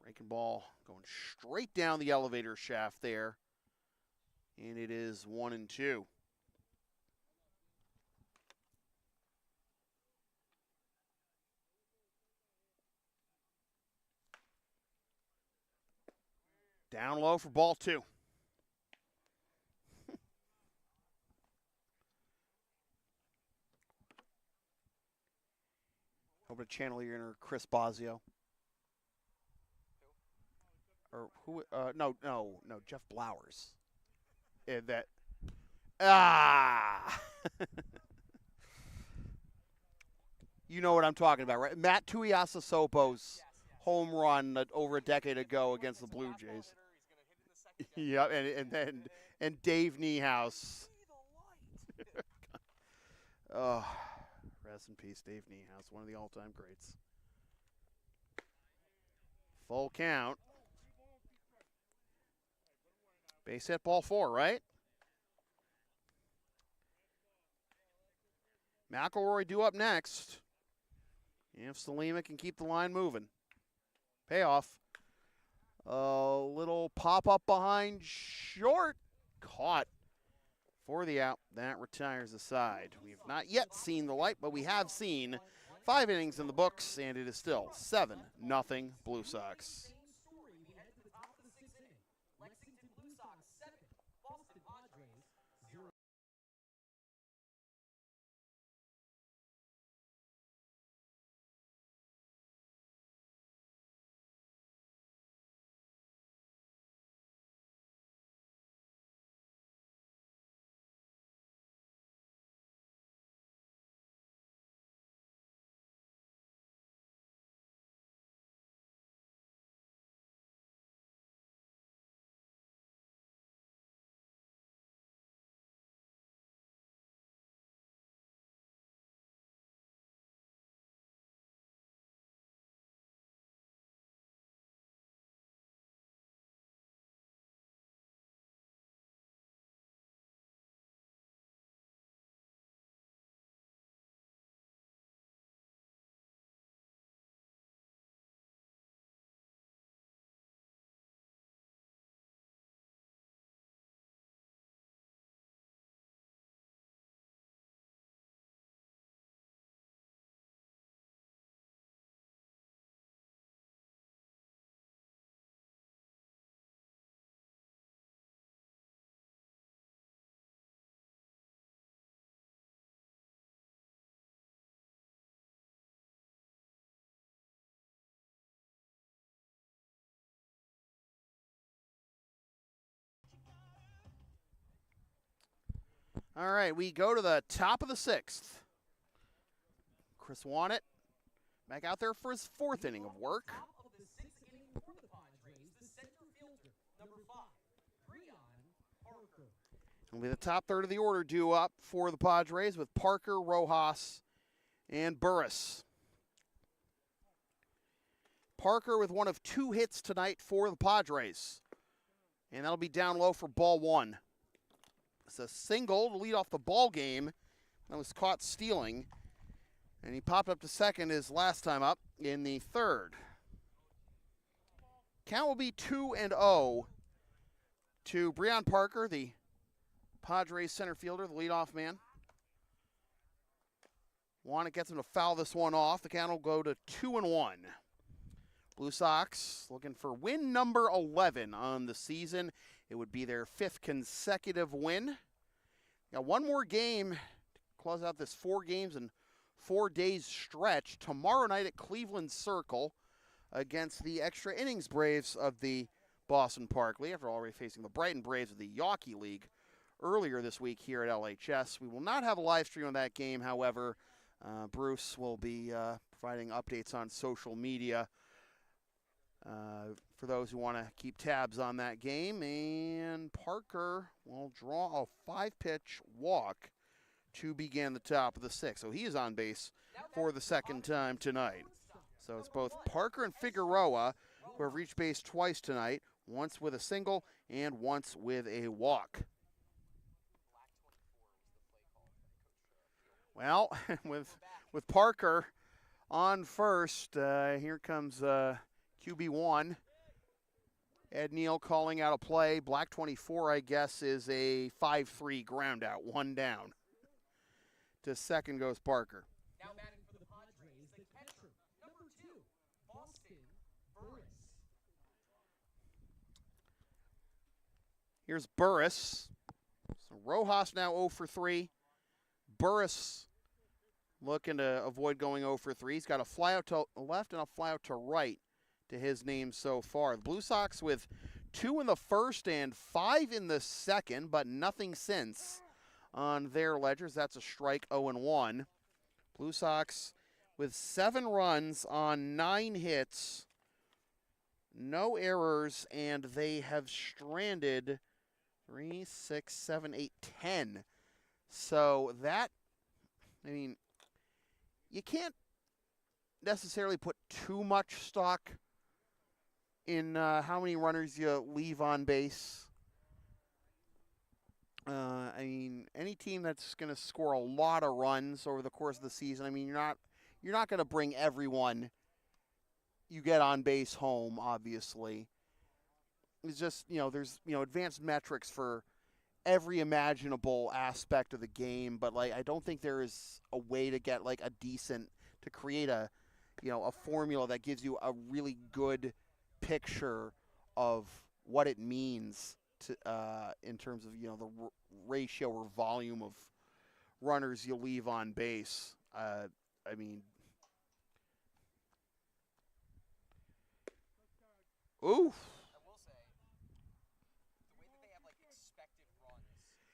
Breaking ball going straight down the elevator shaft there. And it is 1-2. Down low for ball 2. Hope to channel your inner Chris Bosio. Or who? No, Jeff Blowers. You know what I'm talking about, right? Matt Tuiasosopo's home run over a decade ago against the Blue Jays. Yeah, and Dave Niehaus. Oh, rest in peace, Dave Niehaus, one of the all-time greats. Full count. Base hit, ball 4, right? McElroy due up next. If Salima can keep the line moving. Payoff. A little pop-up behind short. Caught for the out. That retires the side. We have not yet seen the light, but we have seen 5 innings in the books, and it is still 7-0 Blue Sox. We head to the top of the 6th inning. Lexington Blue Sox 7, Boston Padres 0. All right, we go to the top of the 6th. Chris Wannett back out there for his 4th inning of work. Top of the 6th inning for the Padres, the center fielder, number 5, Parker. It'll be the top third of the order due up for the Padres with Parker, Rojas, and Burris. Parker with one of 2 hits tonight for the Padres. And that'll be down low for ball 1. It's a single to lead off the ball game. That was caught stealing. And he popped up to second his last time up in the 3rd. Count will be 2-0 to Breon Parker, the Padres center fielder, the leadoff man. Wannett gets him to foul this one off. The count will go to 2-1. Blue Sox looking for win number 11 on the season. It would be their 5th consecutive win. Got one more game to close out this 4 games and 4 days stretch. Tomorrow night at Cleveland Circle against the extra innings Braves of the Boston Park League, after already facing the Brighton Braves of the Yawkey League earlier this week here at LHS. We will not have a live stream on that game, however. Bruce will be providing updates on social media for those who want to keep tabs on that game. And Parker will draw a 5-pitch walk to begin the top of the 6th. So he is on base for the 2nd time tonight. So it's both Parker and Figueroa who have reached base twice tonight, once with a single and once with a walk. Well, with Parker on first, here comes QB1. Ed Neal calling out a play. Black 24, I guess, is a 5-3 ground out, 1 down. To second goes Parker. Now batting for the Padres, the catcher, number 2, Boston Burris. Here's Burris. So Rojas now 0 for 3. Burris looking to avoid going 0 for 3. He's got a fly out to left and a fly out to right to his name so far. The Blue Sox with 2 in the 1st and 5 in the 2nd, but nothing since on their ledgers. That's a strike, 0-1. Blue Sox with 7 runs on 9 hits, no errors, and they have stranded 3, 6, 7, 8, 10. So that, I mean, you can't necessarily put too much stock in how many runners you leave on base. I mean, any team that's going to score a lot of runs over the course of the season, I mean, you're you're not going to bring everyone you get on base home, obviously. It's just, there's, advanced metrics for every imaginable aspect of the game, but like I don't think there is a way to get like to create a formula that gives you a really good picture of what it means to in terms of the ratio or volume of runners you leave on base. I mean, ooh. I will say, the way that they have like expected runs,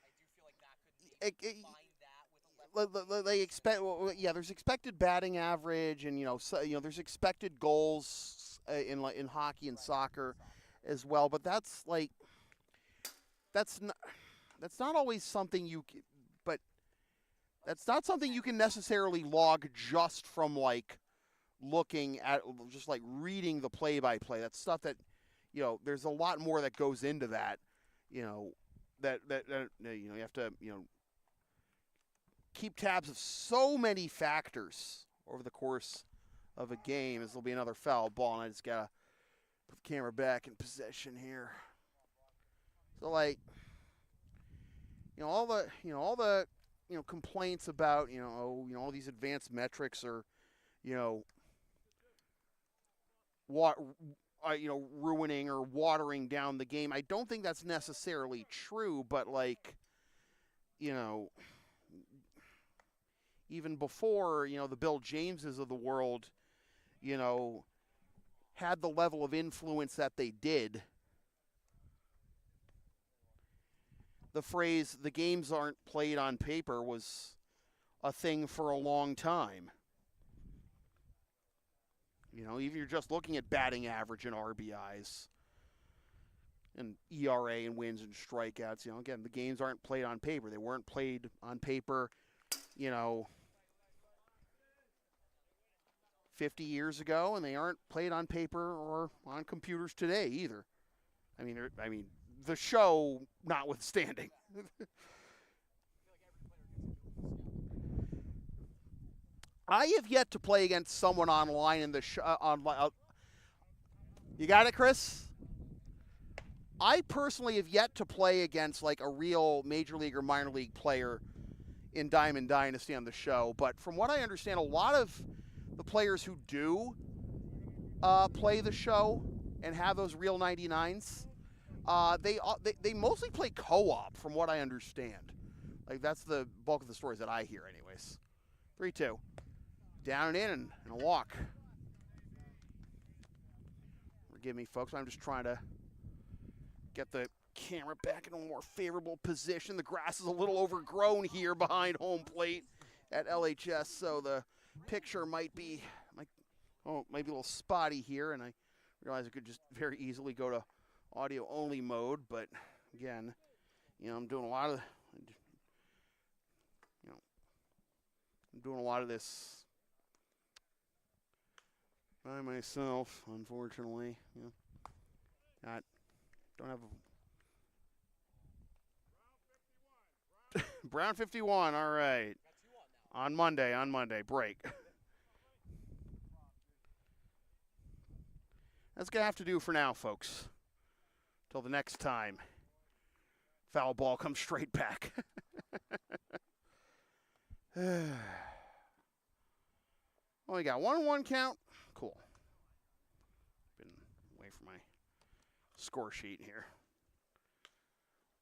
I do feel like that could maybe combine that with a They expect, there's expected batting average, and there's expected goals in hockey and soccer as well. But that's not always something that's not something you can necessarily log just from like looking at, just like reading the play-by-play. That's stuff that there's a lot more that goes into that. That you have to keep tabs of so many factors over the course of a game. As there'll be another foul ball, and I just gotta put the camera back in possession here. So like, all the complaints about all these advanced metrics are ruining or watering down the game. I don't think that's necessarily true, but like even before, the Bill Jameses of the world, had the level of influence that they did, the phrase, the games aren't played on paper, was a thing for a long time. Even you're just looking at batting average and RBIs and ERA and wins and strikeouts, again, the games aren't played on paper. They weren't played on paper, 50 years ago, and they aren't played on paper or on computers today either. I mean, the show notwithstanding. I have yet to play against someone online in the online. You got it, Chris? I personally have yet to play against like a real major league or minor league player in Diamond Dynasty on the show, but from what I understand, a lot of the players who do play the show and have those real 99s, they mostly play co-op, from what I understand. Like, that's the bulk of the stories that I hear anyways. 3-2. Down and in, and a walk. Forgive me, folks. I'm just trying to get the camera back in a more favorable position. The grass is a little overgrown here behind home plate at LHS, so the picture might be a little spotty here, and I realize I could just very easily go to audio only mode, but again, I'm doing a lot of this by myself, unfortunately. Don't have a Brown 51, all right. On Monday, break. That's going to have to do for now, folks. Till the next time. Foul ball comes straight back. Only got 1-1 count. Cool. Been away from my score sheet here.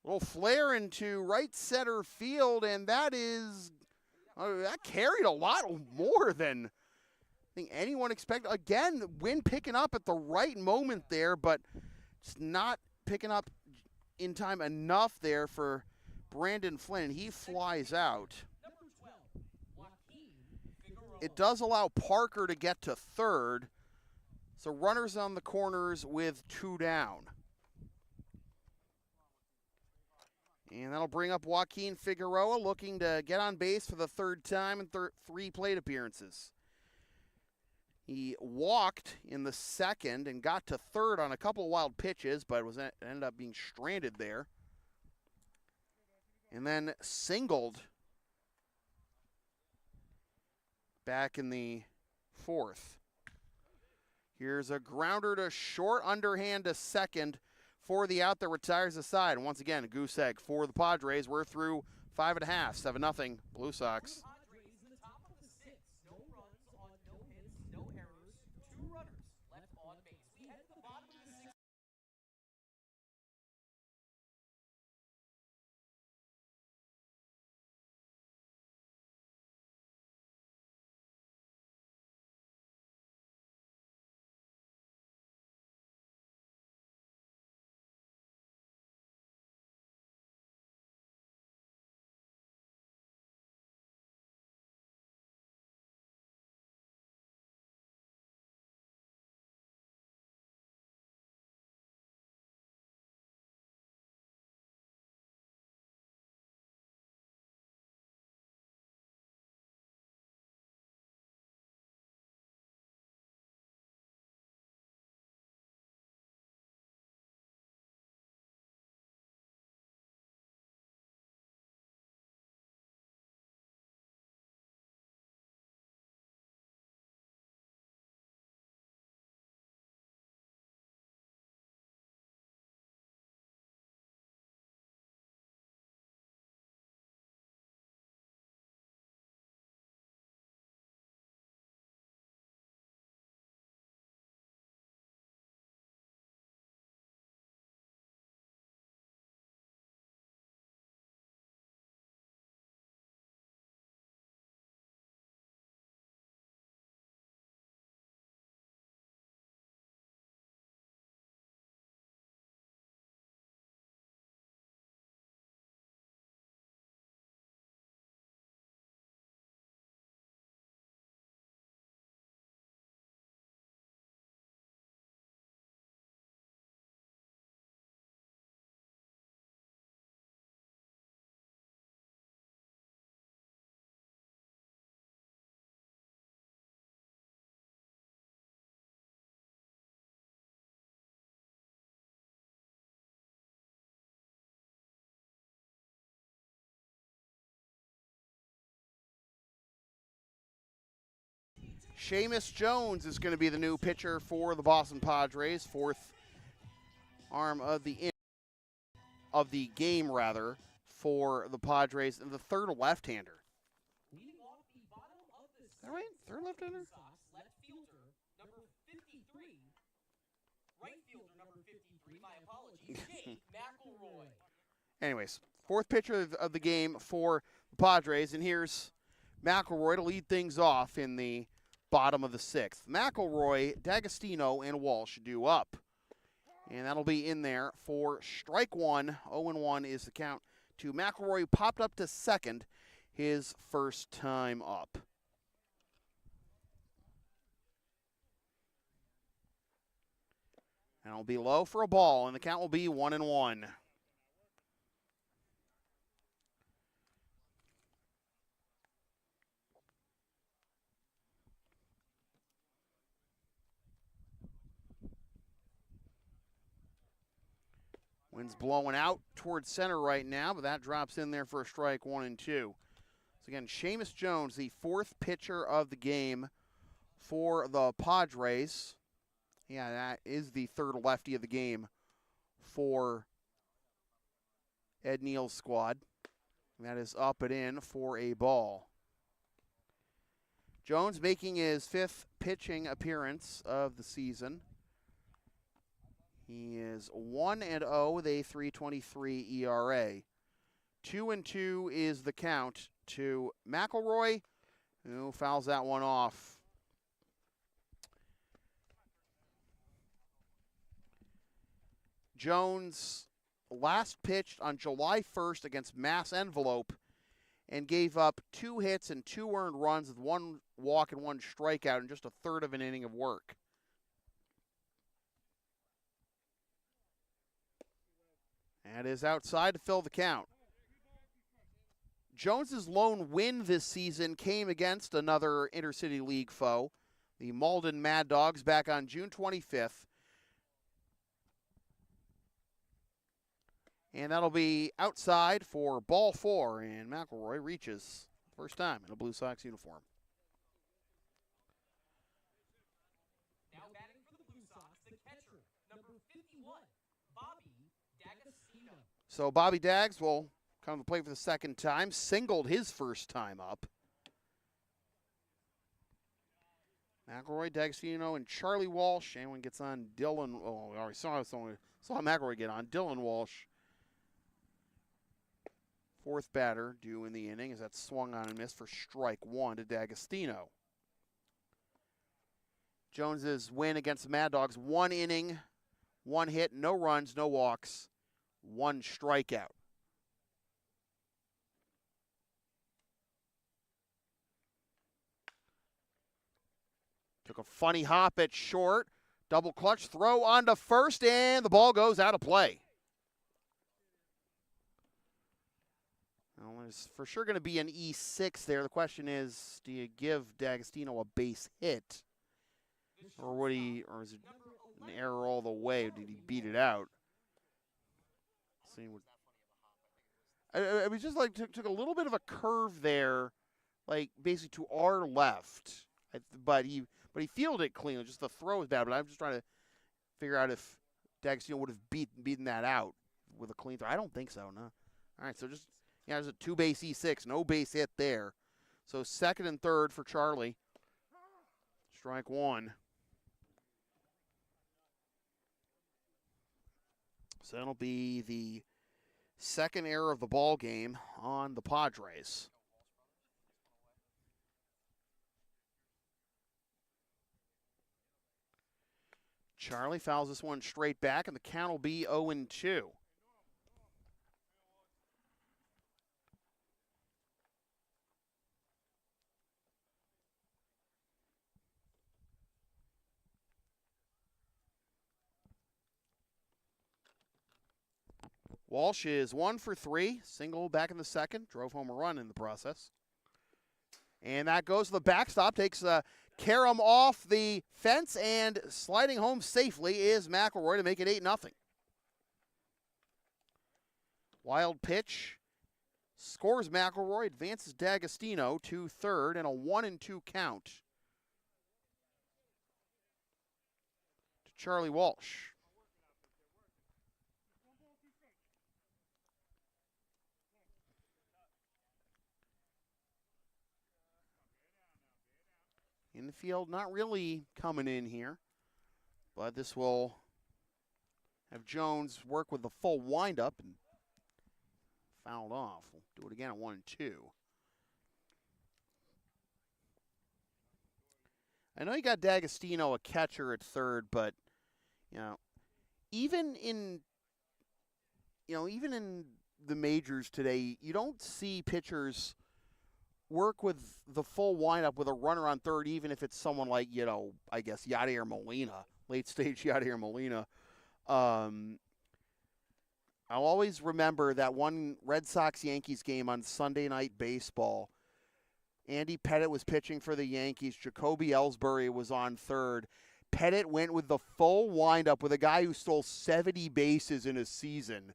Little flare into right center field, and that carried a lot more than I think anyone expected. Again, wind picking up at the right moment there, but just not picking up in time enough there for Brandon Flynn. He flies out. It does allow Parker to get to third, so runners on the corners with 2 down. And that'll bring up Joaquin Figueroa, looking to get on base for the third time in 3 plate appearances. He walked in the second and got to third on a couple of wild pitches, but ended up being stranded there. And then singled back in the fourth. Here's a grounder to short, underhand to second for the out that retires the side. And once again, a goose egg for the Padres. We're through 5.5, 7-0 Blue Sox. Padres in the top of the sixth. No runs on no hits, no errors, 2 runners left on base. We head to the bottom of the sixth. Seamus Jones is going to be the new pitcher for the Boston Padres. Fourth arm of the game, for the Padres, and the third left-hander. Leading off the bottom of the Is that right? Third left-hander? Sox, left fielder, number 53. Right fielder, number 53, my apologies, Jake McElroy. Anyways, fourth pitcher of the game for the Padres, and here's McElroy to lead things off in the bottom of the sixth. McElroy, D'Agostino, and Walsh due up. And that'll be in there for strike one. 0-1 is the count to McElroy, who popped up to second his first time up. And it'll be low for a ball, and the count will be 1-1. Wind's blowing out towards center right now, but that drops in there for a strike 1 and 2. So again, Seamus Jones, the fourth pitcher of the game for the Padres. Yeah, that is the third lefty of the game for Ed Neal's squad. And that is up and in for a ball. Jones making his fifth pitching appearance of the season. He is 1-0 with a 3.23 ERA. 2-2 is the count to McElroy, who fouls that one off. Jones last pitched on July 1st against Mass Envelope and gave up 2 hits and 2 earned runs with 1 walk and 1 strikeout in just a third of an inning of work. That is outside to fill the count. Jones's lone win this season came against another Intercity League foe, the Malden Mad Dogs, back on June 25th. And that'll be outside for ball 4, and McElroy reaches first time in a Blue Sox uniform. So Bobby Daggs will come to play for the second time. Singled his first time up. McElroy, D'Agostino, and Charlie Walsh. Anyone gets on Dylan. Oh, we already saw McElroy get on. Dylan Walsh. Fourth batter due in the inning as that swung on and missed for strike one to D'Agostino. Jones's win against the Mad Dogs, 1 inning, 1 hit, no runs, no walks, 1 strikeout. Took a funny hop at short, double clutch throw onto first, and the ball goes out of play. Well, there's for sure going to be an E6 there. The question is, do you give D'Agostino a base hit? Or is it an error all the way? Did he beat it out? It was just like took a little bit of a curve there, like basically to our left. But he fielded it clean. Just the throw was bad. But I'm just trying to figure out if D'Agostino would have beaten that out with a clean throw. I don't think so. No. All right. So just there's a 2-base E6, no base hit there. So second and third for Charlie. Strike one. So that'll be the second error of the ball game on the Padres. Charlie fouls this one straight back, and the count will be 0-2. Walsh is 1 for 3, single back in the second, drove home a run in the process. And that goes to the backstop, takes Karam off the fence, and sliding home safely is McElroy to make it 8-0. Wild pitch, scores McElroy, advances D'Agostino to third, and a 1-2 count to Charlie Walsh. Infield not really coming in here, but this will have Jones work with the full windup and fouled off. We'll do it again at 1-2. I know you got D'Agostino a catcher at third, but even in the majors today, you don't see pitchers work with the full windup with a runner on third, even if it's someone like, I guess Yadier Molina, late stage Yadier Molina. I'll always remember that one Red Sox-Yankees game on Sunday Night Baseball. Andy Pettitte was pitching for the Yankees. Jacoby Ellsbury was on third. Pettitte went with the full windup with a guy who stole 70 bases in a season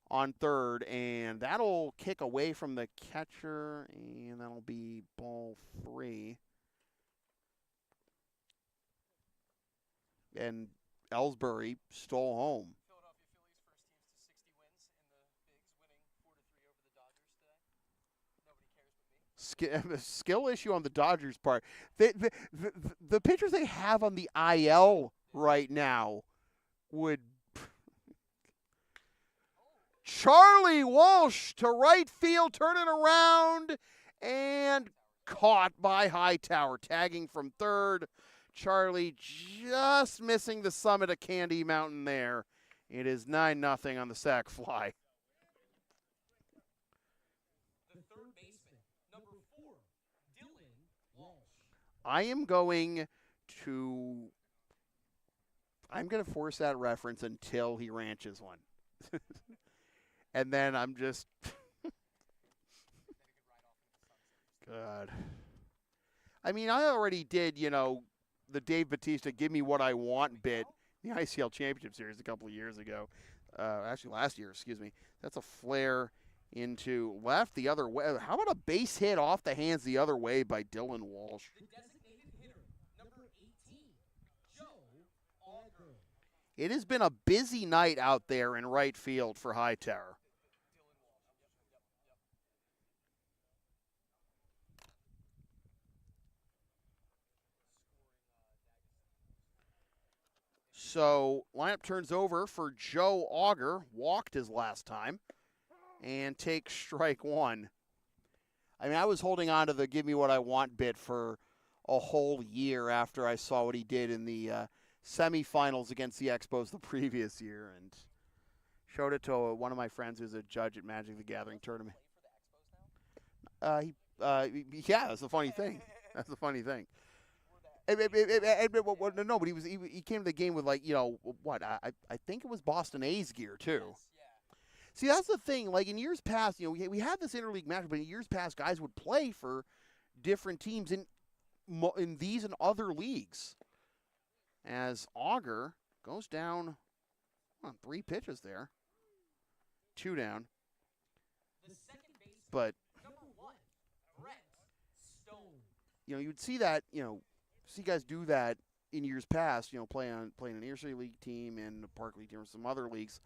on third, and that'll kick away from the catcher, and that'll be ball 3. And Ellsbury stole home. Philadelphia Phillies first team to 60 wins in the bigs, winning 4-3 over the Dodgers today. Nobody cares but me. Skill issue on the Dodgers' part. The pitchers they have on the IL right now would. Charlie Walsh to right field, turning around, and caught by Hightower, tagging from third. Charlie just missing the summit of Candy Mountain there. It is 9-0 on the sac fly. The third baseman, number 4, Dylan Walsh. I'm going to force that reference until he ranches one. And then I'm just God. I mean, I already did, the Dave Bautista "Give Me What I Want" bit in the ICL Championship Series a couple of years ago. Actually, last year, excuse me. That's a flare into left the other way. How about a base hit off the hands the other way by Dylan Walsh? The designated hitter, number 18, Joe Auger. It has been a busy night out there in right field for Hightower. So lineup turns over for Joe Auger, walked his last time, and takes strike one. I mean, I was holding on to the give me what I want bit for a whole year after I saw what he did in the semifinals against the Expos the previous year, and showed it to one of my friends who's a judge at Magic the Gathering tournament. Yeah, that's the funny thing. That's the funny thing. No, but he came to the game with, like, what, I think it was Boston A's gear too. See, that's the thing. Like, in years past, we had this interleague match, but in years past, guys would play for different teams in these and other leagues. As Auger goes down on 3 pitches there, 2 down. But you would see that, see guys do that in years past. Playing an interleague team and a park league team or some other leagues.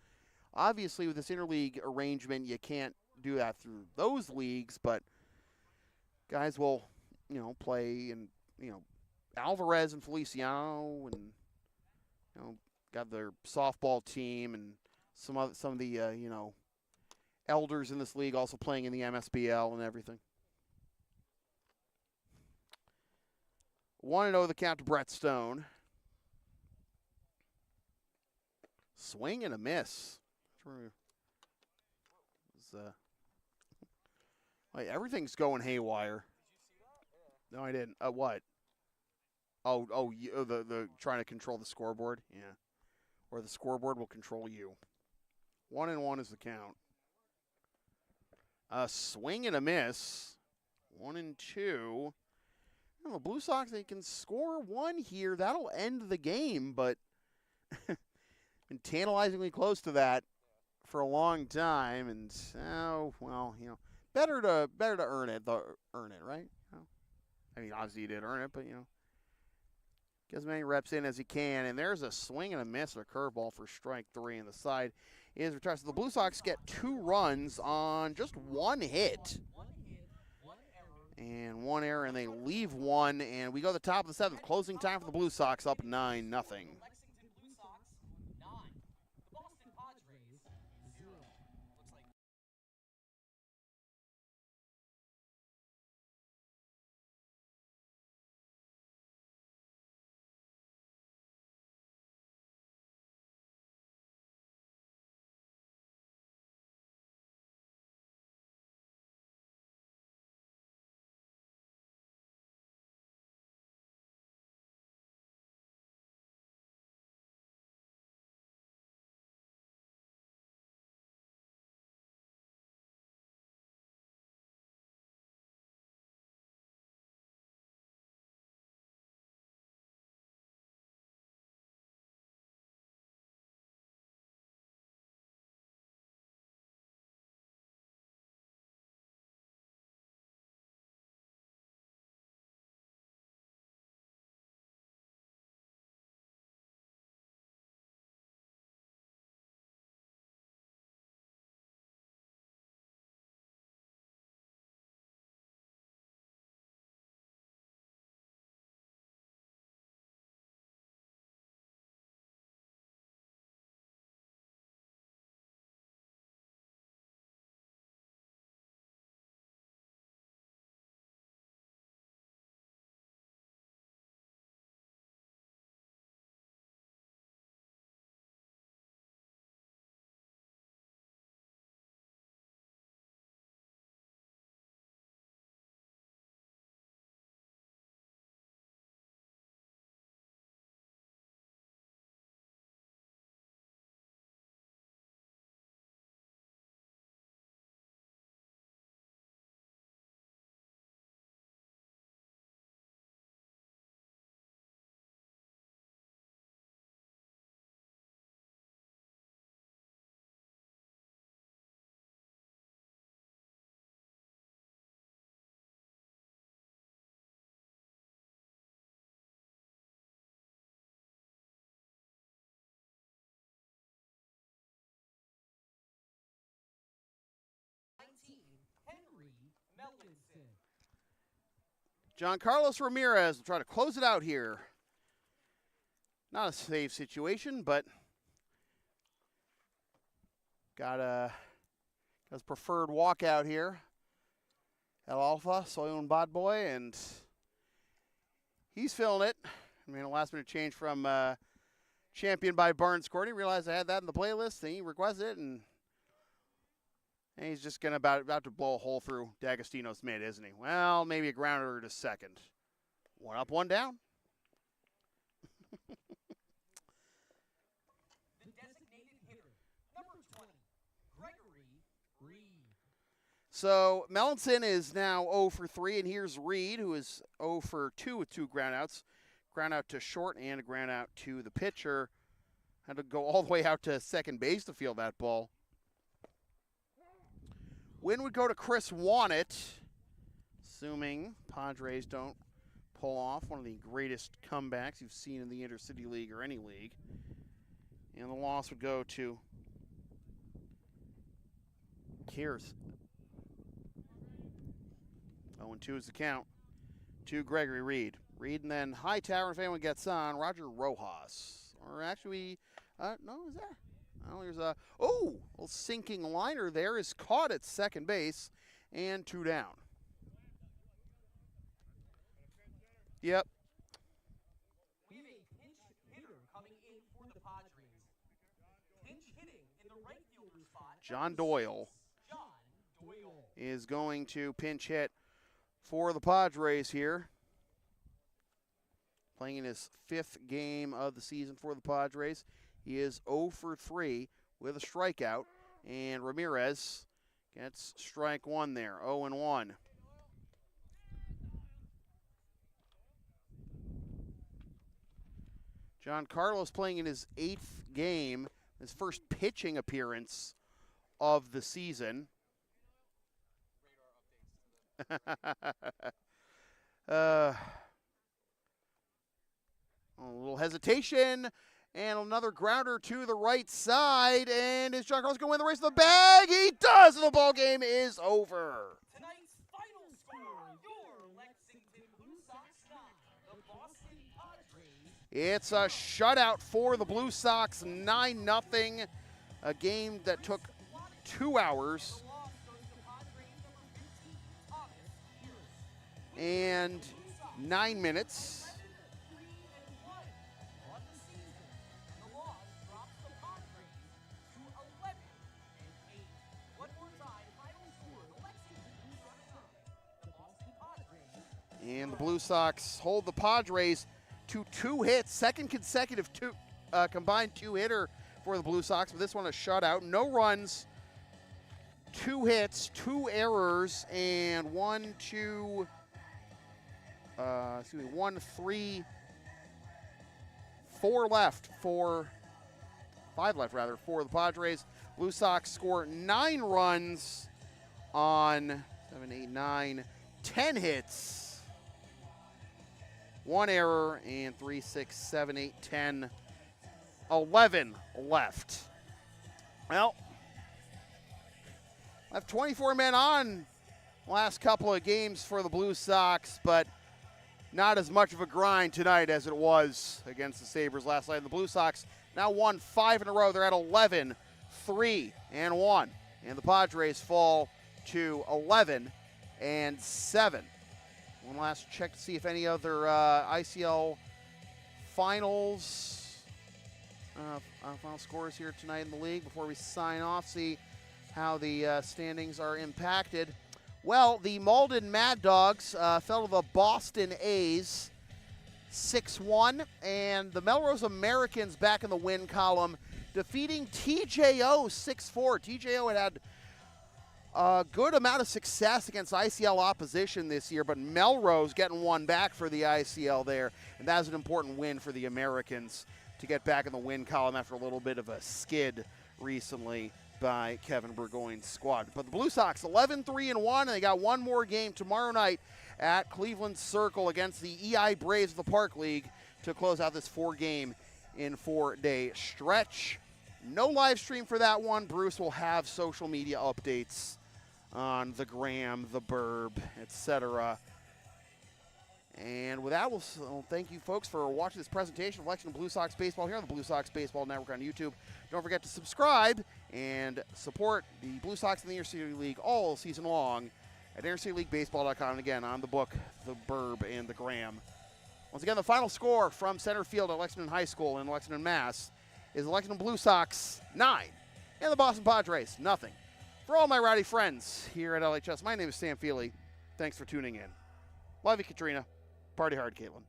Obviously, with this interleague arrangement, you can't do that through those leagues, but guys will, play, and, Alvarez and Feliciano, and, got their softball team, and some of the, elders in this league also playing in the MSBL and everything. 1-0 the count to Brett Stone. Swing and a miss. Everything's going haywire. No, I didn't. What? The trying to control the scoreboard. Yeah, or the scoreboard will control you. 1-1 is the count. Swing and a miss. 1-2. The Blue Sox, they can score 1 here. That'll end the game, but been tantalizingly close to that for a long time, and better to earn it, right? I mean, obviously you did earn it, but get as many reps in as you can. And there's a swing and a miss, a curveball for strike 3, and the side is retired. So the Blue Sox get 2 runs on just 1 hit. And 1 error, and they leave 1, and we go to the top of the 7th. Closing time for the Blue Sox, up 9-0. Giancarlos Ramirez will try to close it out here. Not a save situation, but got his preferred walkout here. El Alfa, Soyun Bad Boy, and he's feeling it. I mean, a last-minute change from Champion by Barnes Courtney. Realized I had that in the playlist, and he requested it, and he's just gonna about to blow a hole through D'Agostino's mid, isn't he? Well, maybe a grounder to second. One up, one down. The designated hitter, number 20, Gregory Reed. So Melanson is now 0 for 3, and here's Reed, who is 0 for 2 with 2 groundouts. Ground out to short and a ground out to the pitcher. Had to go all the way out to second base to field that ball. Win would go to Chris Wannett, assuming Padres don't pull off one of the greatest comebacks you've seen in the Intercity League or any league. And the loss would go to Kears. 0-2 is the count to Gregory Reed. Reed, and then Hightower, if anyone gets on, Roger Rojas. Or actually, no, is there? Oh, there's a little sinking liner there is caught at second base, and 2 down. Yep. We have a pinch hitter coming in for the Padres. Pinch hitting in the right fielder spot. John Doyle. John Doyle is going to pinch hit for the Padres here. Playing in his 5th game of the season for the Padres. He is 0 for 3 with a strikeout. And Ramirez gets strike 1 there, 0-1. Giancarlo's playing in his 8th game, his first pitching appearance of the season. A little hesitation, and another grounder to the right side, and is Giancarlo's going to win the race to the bag? He does, and the ball game is over. Tonight's final score, your Lexington Blue Sox 9, the Boston Padres. It's a shutout for the Blue Sox, 9-0, a game that took 2 hours. And 9 minutes. And the Blue Sox hold the Padres to 2 hits, second consecutive combined 2-hitter for the Blue Sox, but this one a shutout. No runs, 2 hits, 2 errors, and 1, 3, 4 left for 5 left rather for the Padres. Blue Sox score 9 runs on 7, 8, 9, 10 hits. 1 error, and 3, 6, 7, 8, 10, 11 left. Well, I have 24 men on last couple of games for the Blue Sox, but not as much of a grind tonight as it was against the Sabres last night. The Blue Sox now won 5 in a row. They're at 11, 3, and 1. And the Padres fall to 11 and 7. One last check to see if any other ICL finals, final scores here tonight in the league before we sign off, see how the standings are impacted. Well, the Malden Mad Dogs fell to the Boston A's 6-1, and the Melrose Americans back in the win column, defeating TJO 6-4. TJO had a good amount of success against ICL opposition this year, but Melrose getting one back for the ICL there, and that was an important win for the Americans to get back in the win column after a little bit of a skid recently by Kevin Burgoyne's squad. But the Blue Sox 11-3-1, and they got one more game tomorrow night at Cleveland Circle against the EI Braves of the Park League to close out this 4-game in 4-day stretch. No live stream for that one. Bruce will have social media updates on the Gram, the Burb, etc. And with that, we'll thank you folks for watching this presentation of Lexington Blue Sox baseball here on the Blue Sox Baseball Network on YouTube. Don't forget to subscribe and support the Blue Sox in the Intercity League all season long at intercityleaguebaseball.com. And again, on the book, the Burb and the Graham. Once again, the final score from center field at Lexington High School in Lexington, Mass. is the Lexington Blue Sox 9 and the Boston Padres 0. For all my rowdy friends here at LHS, my name is Sam Feely. Thanks for tuning in. Love you, Katrina. Party hard, Caitlin.